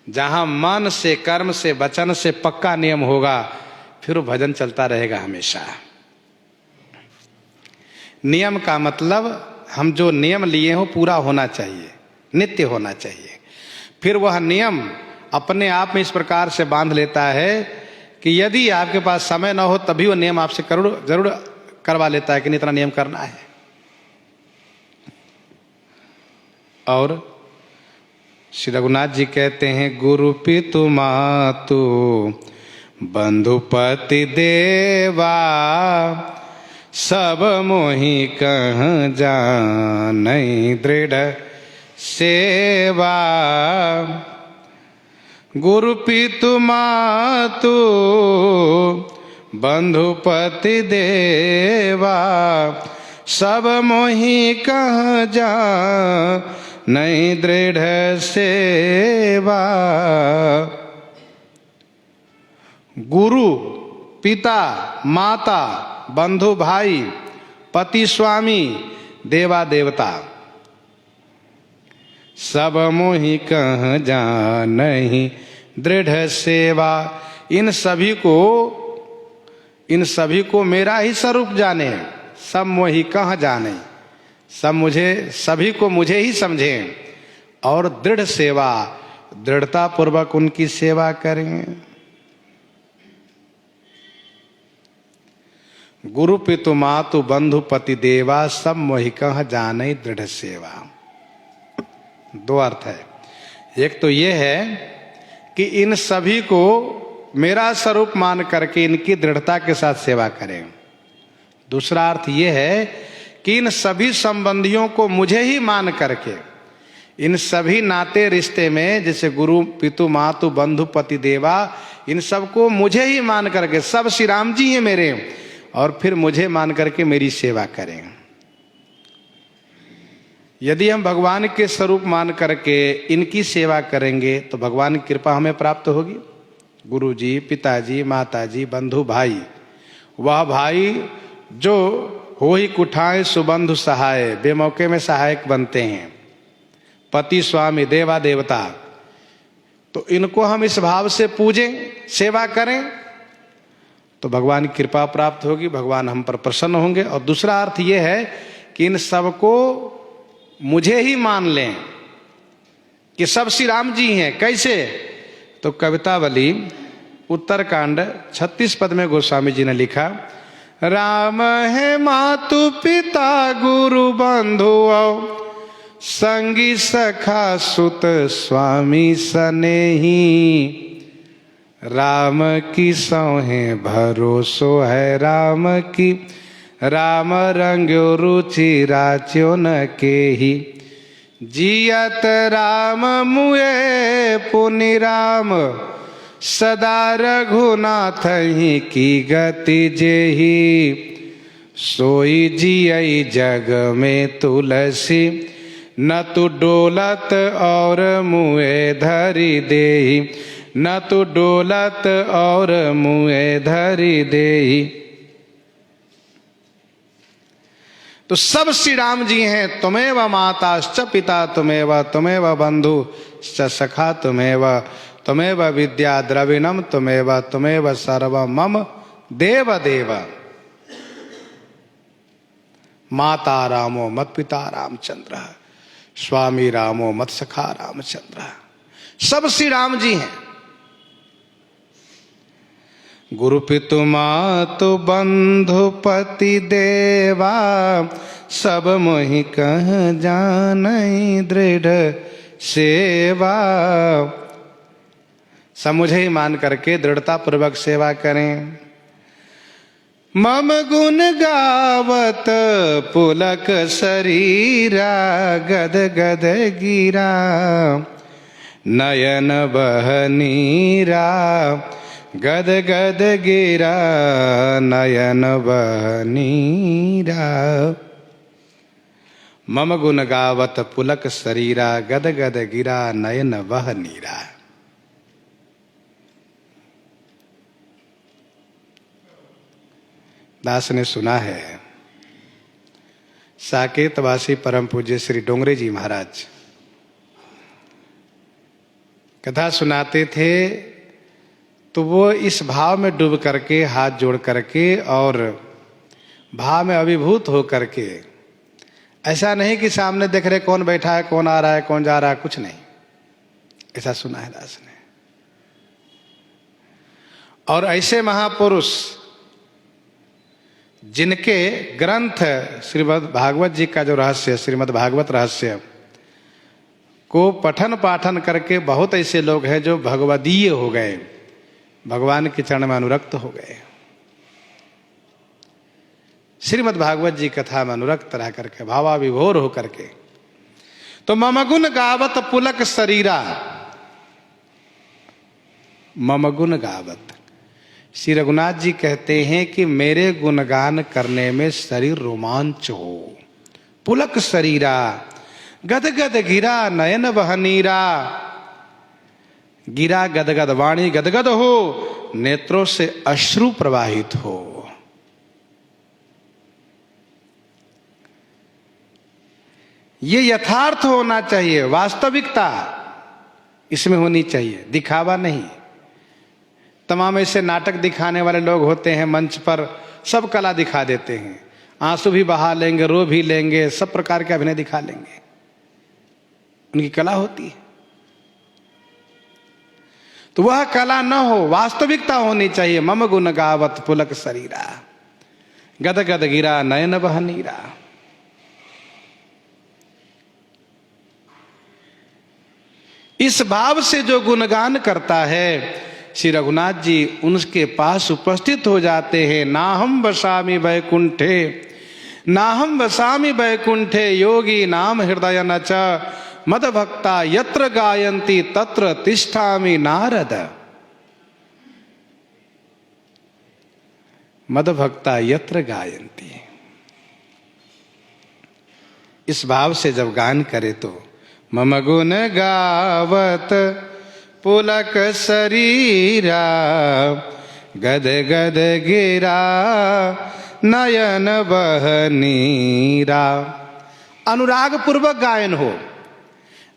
जहां मन से कर्म से वचन से पक्का नियम होगा फिर भजन चलता रहेगा हमेशा। नियम का मतलब हम जो नियम लिए हो पूरा होना चाहिए, नित्य होना चाहिए। फिर वह नियम अपने आप में इस प्रकार से बांध लेता है कि यदि आपके पास समय न हो तभी वो नियम आपसे जरूर करवा लेता है कि नहीं इतना नियम करना है। और श्री रघुनाथ जी कहते हैं, गुरु पितु मातु बंधुपति देवा, सब मोहि कह जानई दृढ़ सेवा। गुरु पितु मातु बंधुपति देवा, सब मोहि कह जानई दृढ़ सेवा। गुरु, पिता, माता, बंधु भाई, पति स्वामी, देवा देवता, सब मोहि कह जानहि दृढ़ सेवा। इन सभी को मेरा ही स्वरूप जाने, सब मोहि कह जाने, सब मुझे, सभी को मुझे ही समझे और दृढ़ सेवा, दृढ़ता पूर्वक उनकी सेवा करें। गुरु पितु मातु बंधु पति देवा, सब मोहि कह जाने दृढ़ सेवा। दो अर्थ है। एक तो ये है कि इन सभी को मेरा स्वरूप मान करके इनकी दृढ़ता के साथ सेवा करें। दूसरा अर्थ ये है कि इन सभी संबंधियों को मुझे ही मान करके, इन सभी नाते रिश्ते में, जैसे गुरु पितु मातु बंधु पति देवा, इन सबको मुझे ही मान करके, सब श्री राम जी हैं मेरे, और फिर मुझे मान करके मेरी सेवा करें। यदि हम भगवान के स्वरूप मान करके इनकी सेवा करेंगे तो भगवान की कृपा हमें प्राप्त होगी। गुरु जी, पिताजी, माताजी, बंधु भाई, वह भाई जो हो ही कुठाए सुबंधु सहाय, बेमौके में सहायक बनते हैं, पति स्वामी, देवा देवता, तो इनको हम इस भाव से पूजें, सेवा करें तो भगवान की कृपा प्राप्त होगी, भगवान हम पर प्रसन्न होंगे। और दूसरा अर्थ यह है कि इन सबको मुझे ही मान लें कि सब श्री राम जी हैं। कैसे? तो कवितावली उत्तरकांड 36 पद में गोस्वामी जी ने लिखा, राम है मातु पिता गुरु बंधु और संगी सखा सुत स्वामी सनेही, राम की सौहे भरोसो है राम की, राम रंग्यो रुचि राच्यो न केही, जियत राम मुए पुनि राम, सदा रघुनाथ ही की गति जेही, सोई जियई जग में तुलसी, न तु डोलत और मुए धरि देही, न तु डोलत और मुए धरि देही। तो सब श्री राम जी हैं। तुमेव माताश्च पिता तुमेव, तुमेव बंधु च सखा तुमेव, तुमेव विद्या द्रविणम तुमेव, तुमेव सर्व मम देव देव। माता रामो मत पिता रामचंद्र, स्वामी रामो मत सखा रामचंद्र। सब श्री राम जी हैं। गुरु पितु मातु बंधु पति देवा, सब मोहि कह जानई दृढ़ सेवा। सब मुझे ही मान करके दृढ़ता पूर्वक सेवा करें। मम गुण गावत पुलक शरीरा, गद गद गिरा नयन बहनीरा, गद गद गिरा नयन बहनीरा। मम गुण गावत पुलक शरीरा, गद गद गिरा नयन बहनीरा। दास ने सुना है, साकेतवासी परम पूज्य श्री डोंगरे जी महाराज कथा सुनाते थे, तो वो इस भाव में डूब करके, हाथ जोड़ करके और भाव में अभिभूत हो करके, ऐसा नहीं कि सामने देख रहे कौन बैठा है, कौन आ रहा है, कौन जा रहा है, कुछ नहीं, ऐसा सुना है दास ने। और ऐसे महापुरुष जिनके ग्रंथ श्रीमद् भागवत जी का जो रहस्य, श्रीमद् भागवत रहस्य को पठन पाठन करके बहुत ऐसे लोग हैं जो भगवदीय हो गए, भगवान के चरण में अनुरक्त हो गए। श्रीमद् भागवत जी कथा में अनुरक्त रह करके, भावाविभोर हो करके। तो मम गुण गावत पुलक शरीरा, मम गुण गावत, श्री रघुनाथ जी कहते हैं कि मेरे गुणगान करने में शरीर रोमांच हो। पुलक शरीरा, गदगद गिरा नयन बहनीरा, गिरा गदगद वाणी गदगद हो, नेत्रों से अश्रु प्रवाहित हो। ये यथार्थ होना चाहिए, वास्तविकता इसमें होनी चाहिए, दिखावा नहीं। तमाम ऐसे नाटक दिखाने वाले लोग होते हैं मंच पर, सब कला दिखा देते हैं, आंसू भी बहा लेंगे, रो भी लेंगे, सब प्रकार के अभिनय दिखा लेंगे, उनकी कला होती है। तो वह कला न हो, वास्तविकता होनी चाहिए। मम गुण गावत पुलक शरीरा, गद गद गिरा नयन बहनीरा। इस भाव से जो गुणगान करता है, श्री रघुनाथ जी उनके पास उपस्थित हो जाते हैं। नाहम वसामि वैकुंठे, नाहम वसामि वैकुंठे, योगी नाम हृदय न च, मद भक्ता यत्र गायन्ति तत्र तिष्ठामि नारद। मद भक्ता यत्र गायन्ति, इस भाव से जब गान करे तो मम गुण गावत पुलक शरीरा, गद गद गिरा नयन बहनीरा। अनुराग पूर्वक गायन हो।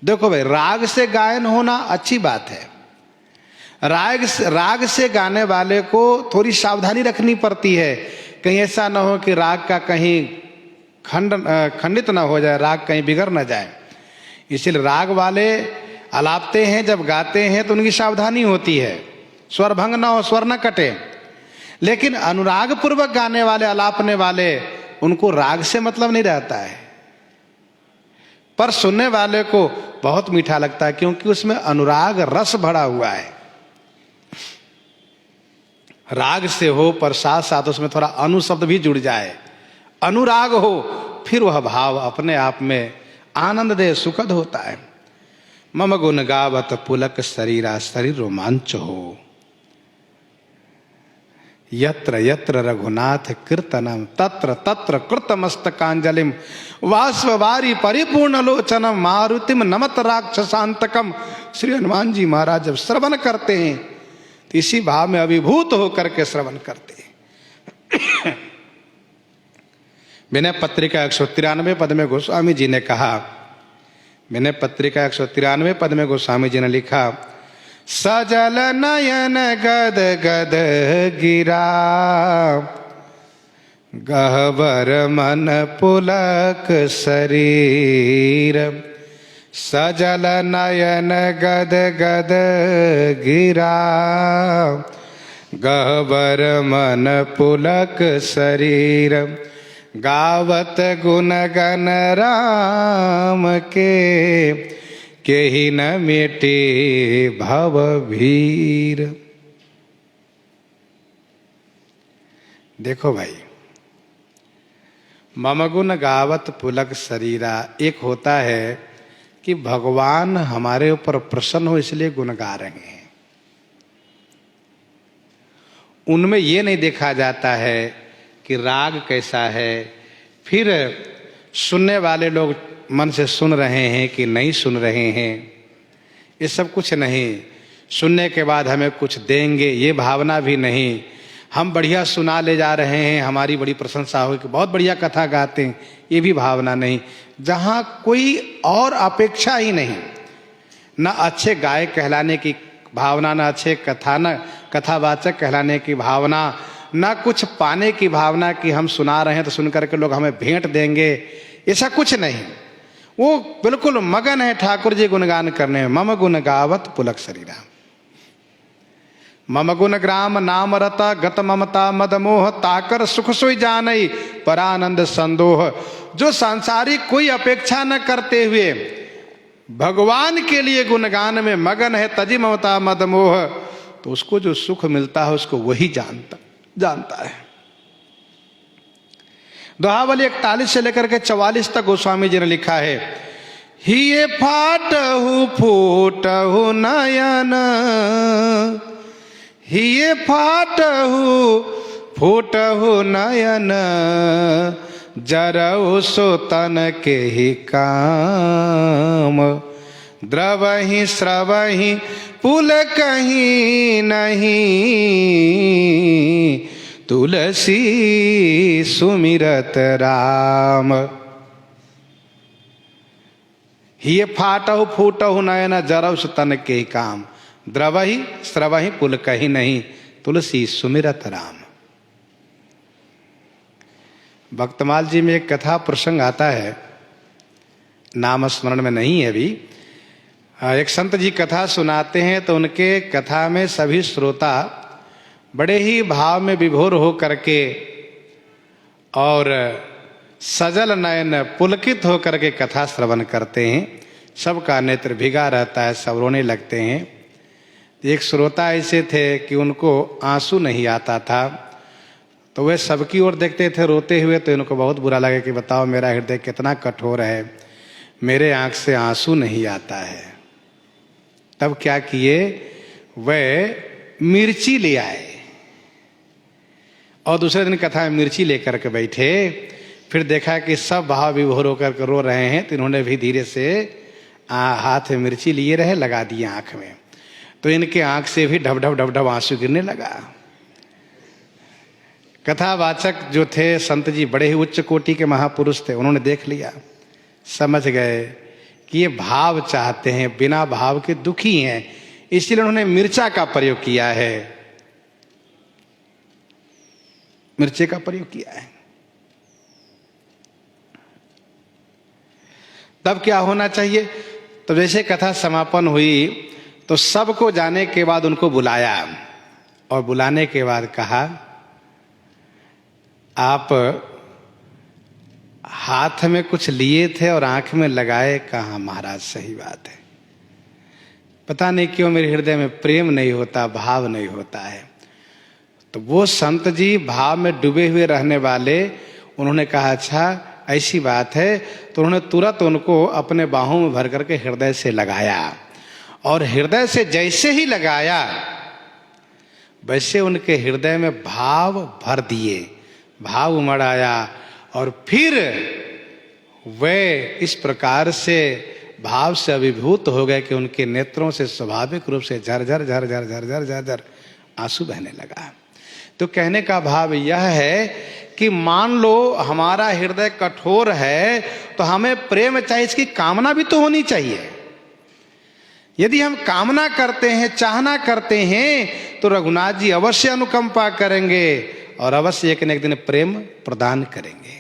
देखो भाई, राग से गायन होना अच्छी बात है। राग से गाने वाले को थोड़ी सावधानी रखनी पड़ती है, कहीं ऐसा ना हो कि राग का कहीं खंडित ना हो जाए, राग कहीं बिगड़ ना जाए। इसलिए राग वाले अलापते हैं, जब गाते हैं तो उनकी सावधानी होती है। स्वर भंग ना हो, स्वर न कटे। लेकिन अनुराग पूर्वक गाने वाले, अलापने वाले, उनको राग से मतलब नहीं रहता है, पर सुनने वाले को बहुत मीठा लगता है, क्योंकि उसमें अनुराग रस भरा हुआ है। राग से हो पर साथ साथ उसमें थोड़ा अनु शब्द भी जुड़ जाए, अनुराग हो, फिर वह भाव अपने आप में आनंद दे, सुखद होता है। मम गुण गावत पुलक शरीरा, शरीर रोमांच हो। यत्र यत्र रघुनाथ कीर्तनम, तत्र तत्र कृतमस्तकांजलिम, वाष्पवारी परिपूर्ण लोचनम, मारुतिम नमत राक्षसांतकम। श्री हनुमान जी महाराज जब श्रवण करते हैं तो इसी भाव में अभिभूत होकर के श्रवण करते हैं। विनय पत्रिका 193 पद में गोस्वामी जी ने कहा, विनय पत्रिका 193 पद में गोस्वामी जी ने लिखा, सजल नयन गद गद गिरा, गहबर मन पुलक शरीर। सजल नयन गद गद गिरा, गहबर मन पुलक शरीर। गावत गुण गण राम के ही न मिटे भव भीर। देखो भाई, मम गुण गावत पुलक शरीरा, एक होता है कि भगवान हमारे ऊपर प्रसन्न हो इसलिए गुण गा रहे हैं। उनमें ये नहीं देखा जाता है कि राग कैसा है, फिर सुनने वाले लोग मन से सुन रहे हैं कि नहीं सुन रहे हैं, ये सब कुछ नहीं। सुनने के बाद हमें कुछ देंगे ये भावना भी नहीं। हम बढ़िया सुना ले जा रहे हैं, हमारी बड़ी प्रशंसा हो कि बहुत बढ़िया कथा गाते हैं, ये भी भावना नहीं। जहाँ कोई और अपेक्षा ही नहीं, न अच्छे गायक कहलाने की भावना, न अच्छे कथावाचक कहलाने की भावना, न कुछ पाने की भावना कि हम सुना रहे हैं तो सुन करके लोग हमें भेंट देंगे, ऐसा कुछ नहीं। वो बिल्कुल मगन है ठाकुर जी गुणगान करने में। मम गुण गावत पुलक शरीरा, मम गुण ग्राम नाम रता, गत ममता मद मोह, ताकर सुख सोई जानई परानंद संदोह। जो सांसारिक कोई अपेक्षा न करते हुए भगवान के लिए गुणगान में मगन है, तजी ममता मद मोह, तो उसको जो सुख मिलता है उसको वही जानता है। दोहावली 41 से लेकर के 44 तक गोस्वामी जी ने लिखा है, हिये फाटहु फूटहु नयन, हिये फाटहु फूटहु नयन, जरऊ सो तन के ही काम। द्रवहि स्रवहि पुल कहीं नहीं, तुलसी सुमिरत राम। हिये फाटहु फूटहु नयन, जरऊ सो तन के ही काम। द्रवहि स्रवहि पुल कहीं नहीं, तुलसी सुमिरत राम। भक्तमाल जी में एक कथा प्रसंग आता है, नाम स्मरण में नहीं है अभी। एक संत जी कथा सुनाते हैं तो उनके कथा में सभी श्रोता बड़े ही भाव में विभोर हो करके और सजल नयन पुलकित हो करके कथा श्रवण करते हैं। सबका नेत्र भिगा रहता है, सब रोने लगते हैं। एक श्रोता ऐसे थे कि उनको आंसू नहीं आता था, तो वे सबकी ओर देखते थे रोते हुए, तो इनको बहुत बुरा लगा कि बताओ मेरा हृदय कितना कठोर है, मेरे आंख से आंसू नहीं आता है। तब क्या किए, वे मिर्ची ले आए और दूसरे दिन कथा में मिर्ची लेकर के बैठे। फिर देखा कि सब भाव विभोर होकर के रो रहे हैं, तो इन्होंने भी धीरे से हाथ में मिर्ची लिए रहे, लगा दिए आंख में, तो इनके आंख से भी ढब ढब ढब ढब आंसू गिरने लगा। कथावाचक जो थे संत जी बड़े ही उच्च कोटि के महापुरुष थे, उन्होंने देख लिया, समझ गए कि ये भाव चाहते हैं, बिना भाव के दुखी हैं, इसलिए उन्होंने मिर्चा का प्रयोग किया है, मिर्चे का प्रयोग किया है। तब क्या होना चाहिए, तो जैसे कथा समापन हुई तो सबको जाने के बाद उनको बुलाया और बुलाने के बाद कहा, आप हाथ में कुछ लिए थे और आंख में लगाए। कहा महाराज सही बात है, पता नहीं क्यों मेरे हृदय में प्रेम नहीं होता, भाव नहीं होता है। तो वो संत जी भाव में डूबे हुए रहने वाले, उन्होंने कहा अच्छा ऐसी बात है। तो उन्होंने तुरंत उनको अपने बाहों में भर करके हृदय से लगाया, और हृदय से जैसे ही लगाया वैसे उनके हृदय में भाव भर दिए, भाव उमड़ आया। और फिर वे इस प्रकार से भाव से अभिभूत हो गए कि उनके नेत्रों से स्वाभाविक रूप से झरझर झरझर झरझर झरझर आंसू बहने लगा। तो कहने का भाव यह है कि मान लो हमारा हृदय कठोर है तो हमें प्रेम चाहिए, इसकी कामना भी तो होनी चाहिए। यदि हम कामना करते हैं, चाहना करते हैं, तो रघुनाथ जी अवश्य अनुकंपा करेंगे और अवश्य एक न एक दिन प्रेम प्रदान करेंगे।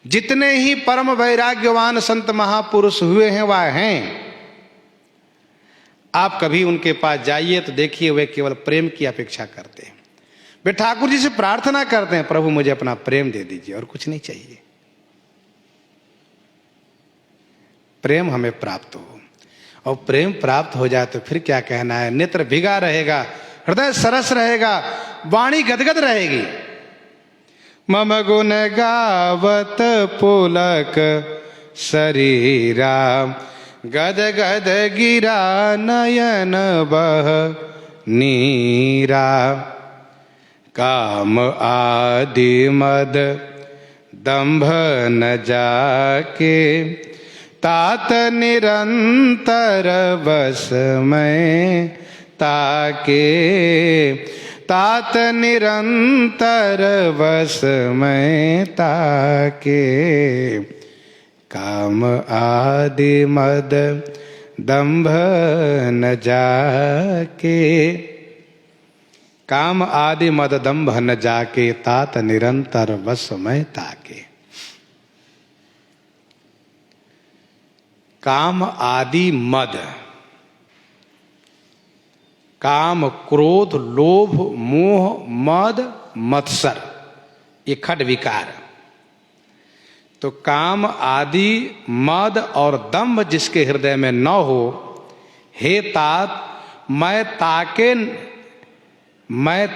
जितने ही परम वैराग्यवान संत महापुरुष हुए हैं वह हैं। आप कभी उनके पास जाइए तो देखिए वे केवल प्रेम की अपेक्षा करते हैं। वे ठाकुर जी से प्रार्थना करते हैं, प्रभु मुझे अपना प्रेम दे दीजिए और कुछ नहीं चाहिए, प्रेम हमें प्राप्त हो। और प्रेम प्राप्त हो जाए तो फिर क्या कहना है, नेत्र भिगा रहेगा, हृदय सरस रहेगा, वाणी गदगद रहेगी। मम गुण गावत पुलक शरीरा, गद गद गिरा नयन बह नीरा। काम आदि मद दंभ न जाके, तात निरंतर बस में ताके। तात निरंतर बस में ताके। काम आदि मद दंभ न जाके। काम आदि मद दंभ न जाके, तात निरंतर बस में ताके। काम आदि मद, काम क्रोध लोभ मोह मद मत्सर, ये खड विकार। तो काम आदि मद और दंभ जिसके हृदय में न हो, हे तात मैं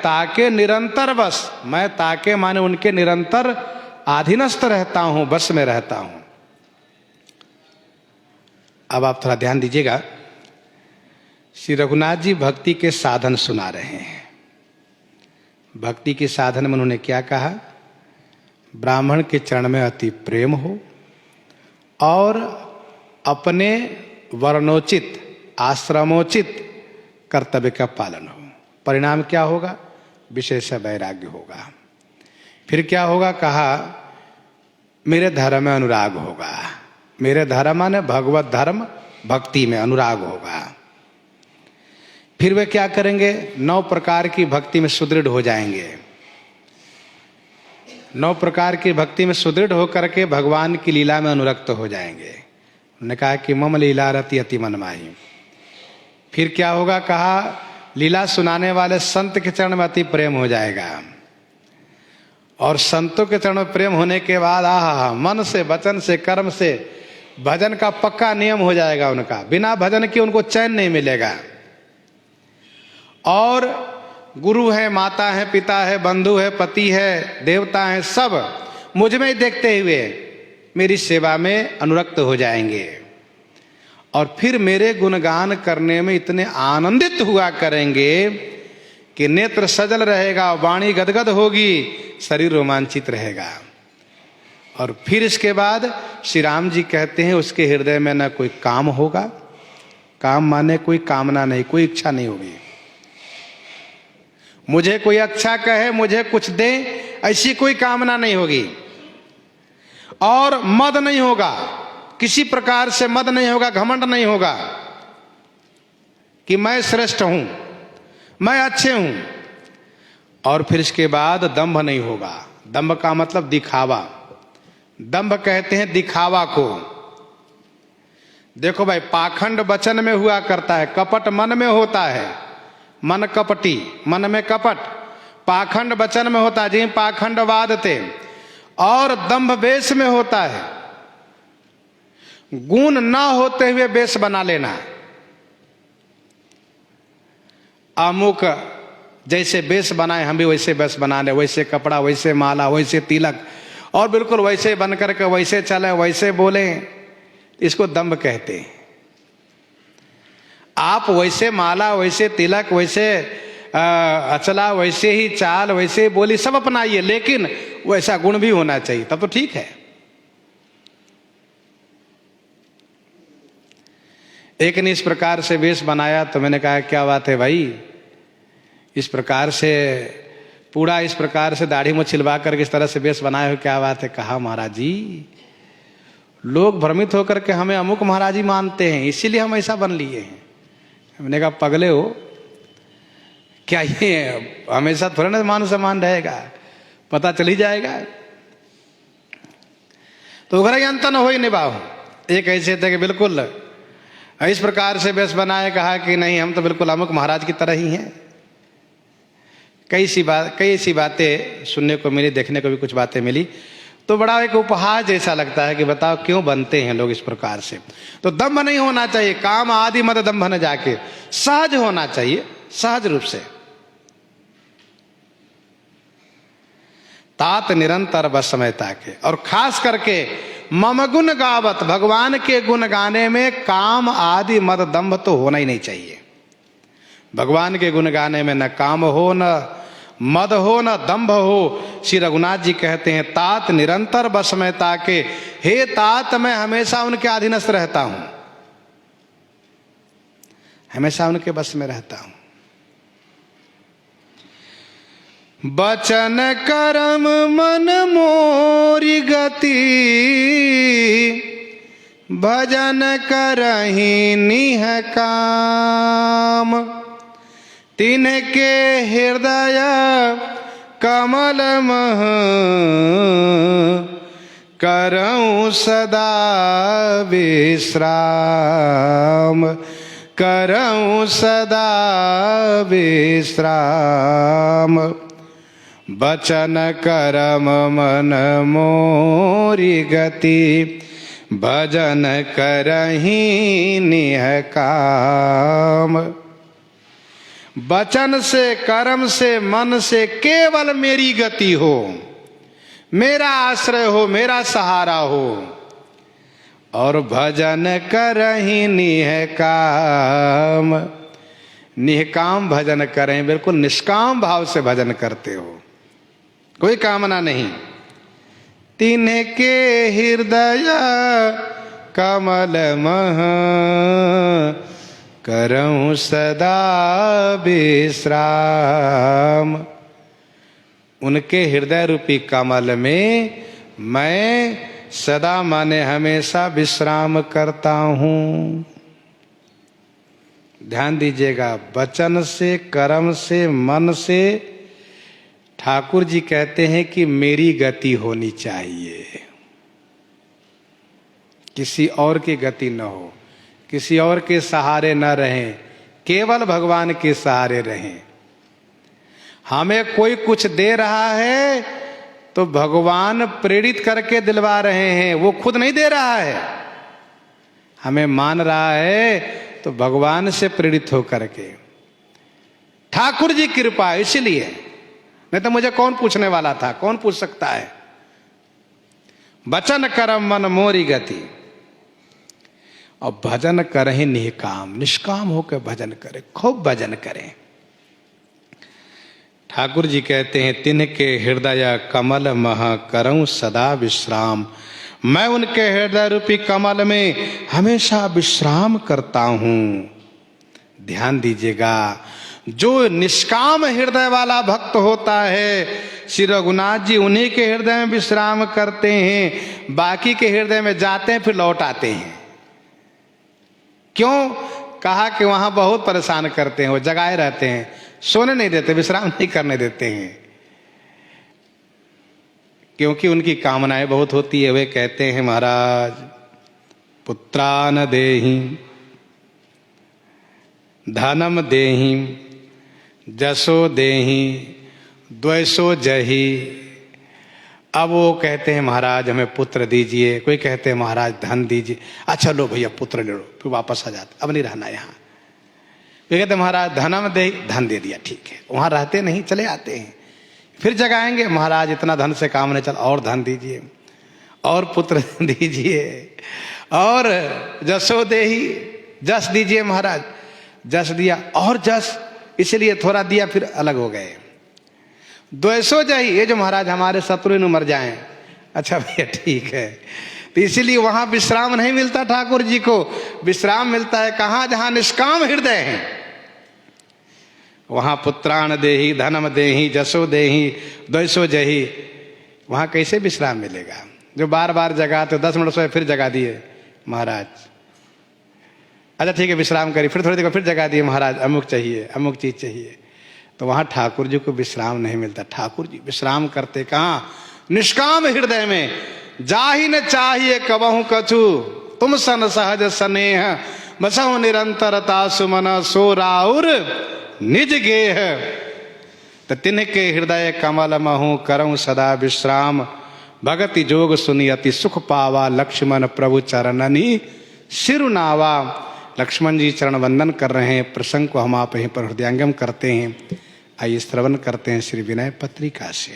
ताके निरंतर बस, मैं ताके माने उनके निरंतर अधीनस्थ रहता हूं, बस में रहता हूं। अब आप थोड़ा ध्यान दीजिएगा, श्री रघुनाथ जी भक्ति के साधन सुना रहे हैं। भक्ति के साधन में उन्होंने क्या कहा, ब्राह्मण के चरण में अति प्रेम हो और अपने वर्णोचित आश्रमोचित कर्तव्य का पालन हो। परिणाम क्या होगा, विशेष वैराग्य होगा। फिर क्या होगा, कहा मेरे धर्म में अनुराग होगा। मेरे धर्म माने भगवत धर्म, भक्ति में अनुराग होगा। फिर वे क्या करेंगे, 9 प्रकार की भक्ति में सुदृढ़ हो जाएंगे। 9 प्रकार की भक्ति में सुदृढ़ होकर के भगवान की लीला में अनुरक्त हो जाएंगे। उन्होंने कहा कि मम लीला रति अति मनमाही। फिर क्या होगा, कहा लीला सुनाने वाले संत के चरण में अति प्रेम हो जाएगा। और संतों के चरण में प्रेम होने के बाद आहा, मन से वचन से कर्म से भजन का पक्का नियम हो जाएगा उनका। बिना भजन के उनको चैन नहीं मिलेगा। और गुरु है, माता है, पिता है, बंधु है, पति है, देवता है, सब मुझ में ही देखते हुए मेरी सेवा में अनुरक्त हो जाएंगे। और फिर मेरे गुणगान करने में इतने आनंदित हुआ करेंगे कि नेत्र सजल रहेगा, वाणी गदगद होगी, शरीर रोमांचित रहेगा। और फिर इसके बाद श्री राम जी कहते हैं उसके हृदय में न कोई काम होगा। काम माने कोई कामना नहीं, कोई इच्छा नहीं होगी। मुझे कोई अच्छा कहे, मुझे कुछ दे, ऐसी कोई कामना नहीं होगी। और मद नहीं होगा, किसी प्रकार से मद नहीं होगा, घमंड नहीं होगा कि मैं श्रेष्ठ हूं, मैं अच्छे हूं। और फिर इसके बाद दंभ नहीं होगा। दंभ का मतलब दिखावा। दंभ कहते हैं दिखावा को। देखो भाई, पाखंड वचन में हुआ करता है, कपट मन में होता है, मन कपटी, मन में कपट, पाखंड वचन में होता है जी पाखंडवाद थे, और दंभ वेश में होता है, गुण ना होते हुए वेश बना लेना। अमुक जैसे वेश बनाए हम भी वैसे वेश बना ले, वैसे कपड़ा, वैसे माला, वैसे तिलक, और बिल्कुल वैसे बन करके वैसे चले, वैसे बोले, इसको दंभ कहते हैं। आप वैसे माला, वैसे तिलक, वैसे अचला, वैसे ही चाल, वैसे ही बोली सब अपनाइए, लेकिन वैसा गुण भी होना चाहिए, तब तो ठीक है। एक ने इस प्रकार से वेश बनाया तो मैंने कहा क्या बात है भाई, इस प्रकार से पूरा इस प्रकार से दाढ़ी में छिलवा करके इस तरह से वेश बनाए हो, क्या बात है। कहा महाराज जी लोग भ्रमित होकर के हमें अमुक महाराज जी मानते हैं, इसीलिए हम ऐसा बन लिए हैं। मैंने कहा पगले हो, क्या ये हमेशा थोड़ा ना मान सम्मान रहेगा, पता चल ही जाएगा। तो घर अंत न हो ही निभाओ। एक ऐसे थे कि बिल्कुल इस प्रकार से वेश बनाए, कहा कि नहीं हम तो बिल्कुल अमुक महाराज की तरह ही हैं। कई सी बातें सुनने को मिली, देखने को भी कुछ बातें मिली, तो बड़ा एक उपहास जैसा लगता है कि बताओ क्यों बनते हैं लोग इस प्रकार से। तो दंभ नहीं होना चाहिए, काम आदि मद दंभ न जाके, सहज होना चाहिए, सहज रूप से। तात निरंतर बसमयता के, और खास करके मम गुण गावत, भगवान के गुण गाने में काम आदि मद दंभ तो होना ही नहीं चाहिए। भगवान के गुण गाने में न काम हो, न मद हो, न दंभ हो। श्री रघुनाथ जी कहते हैं तात निरंतर बसमयता के, हे तात मैं हमेशा उनके अधीनस्थ रहता हूं, हमेशा उनके बस में रहता हूं। बचन कर्म मन मोरी गति, भजन करहि निह काम। तिनके हृदय कमल मह, करऊं सदा विश्राम, करऊं सदा विश्राम। बचन कर्म मन मोरी गति, भजन करहि निह काम। वचन से, कर्म से, मन से केवल मेरी गति हो, मेरा आश्रय हो, मेरा सहारा हो, और भजन करहि निह काम। निष्काम भजन करें, बिल्कुल निष्काम भाव से भजन करते हो, कोई कामना नहीं। तिनके हृदय कमल मह, करऊं सदा विश्राम। उनके हृदय रूपी कमल में मैं सदा माने हमेशा विश्राम करता हूं। ध्यान दीजिएगा, वचन से, कर्म से, मन से ठाकुर जी कहते हैं कि मेरी गति होनी चाहिए, किसी और की गति न हो, किसी और के सहारे न रहें, केवल भगवान के सहारे रहें। हमें कोई कुछ दे रहा है तो भगवान प्रेरित करके दिलवा रहे हैं, वो खुद नहीं दे रहा है। हमें मान रहा है तो भगवान से प्रेरित होकर के, ठाकुर जी की कृपा, इसलिए। नहीं तो मुझे कौन पूछने वाला था, कौन पूछ सकता है। वचन कर्म मन मोरी गति, और भजन करें निष्काम, निष्काम होकर भजन करें, खूब भजन करें। ठाकुर जी कहते हैं तिनके हृदय कमल मह, करऊं सदा विश्राम। मैं उनके हृदय रूपी कमल में हमेशा विश्राम करता हूं। ध्यान दीजिएगा, जो निष्काम हृदय वाला भक्त होता है, श्री रघुनाथ जी उन्हीं के हृदय में विश्राम करते हैं, बाकी के हृदय में जाते हैं फिर लौट आते हैं। क्यों? कहा कि वहां बहुत परेशान करते हैं, वो जगाए रहते हैं, सोने नहीं देते, विश्राम नहीं करने देते हैं, क्योंकि उनकी कामनाएं बहुत होती है। वे कहते हैं महाराज पुत्रान देहि, धनम देहि, जसो देहि द्वैसो जही। अब वो कहते हैं महाराज हमें पुत्र दीजिए, कोई कहते हैं महाराज धन दीजिए। अच्छा लो भैया पुत्र ले लो, फिर वापस आ जाते, अब नहीं रहना यहाँ। वे कहते महाराज धनम दे, धन दे दिया, ठीक है, वहां रहते नहीं, चले आते हैं। फिर जगाएंगे, महाराज इतना धन से काम नहीं चल, और धन दीजिए, और पुत्र दीजिए, और जसो देही, जस दीजिए महाराज, जस दिया, और जस, इसलिए थोड़ा दिया, फिर अलग हो गए। द्वैसो जही, ये जो महाराज हमारे शत्रु न मर जाएं। अच्छा भैया ठीक है, तो इसीलिए वहां विश्राम नहीं मिलता ठाकुर जी को, विश्राम मिलता है कहां, जहां निष्काम हृदय है, वहां पुत्राण देही, धनम देही, जसो देही, द्वैसो जही, वहां कैसे विश्राम मिलेगा। जो बार बार जगा तो 10 मिनट सोए फिर जगा दिए महाराज, अच्छा ठीक है विश्राम करिए, फिर थोड़ी देर फिर जगा दिए महाराज अमुक चाहिए, अमुक चीज चाहिए, तो वहां ठाकुर जी को विश्राम नहीं मिलता। ठाकुर जी विश्राम करते कहां, निष्काम हृदय में। जाहि न चाहिए कबहु कछु, तुम सन सहज स्नेह, बसहु निरंतरता सुमन, सो राउर निज गेह। तो तिनके हृदय कमल महु, करऊं सदा विश्राम, भगति जोग सुनी अति सुख पावा, लक्ष्मण प्रभु चरणनी सिरुनावा। लक्ष्मण जी चरण वंदन कर रहे हैं, प्रसंग को हम आप यहीं पर हृदयंगम करते हैं। आइए श्रवण करते हैं श्री विनय पत्रिका से।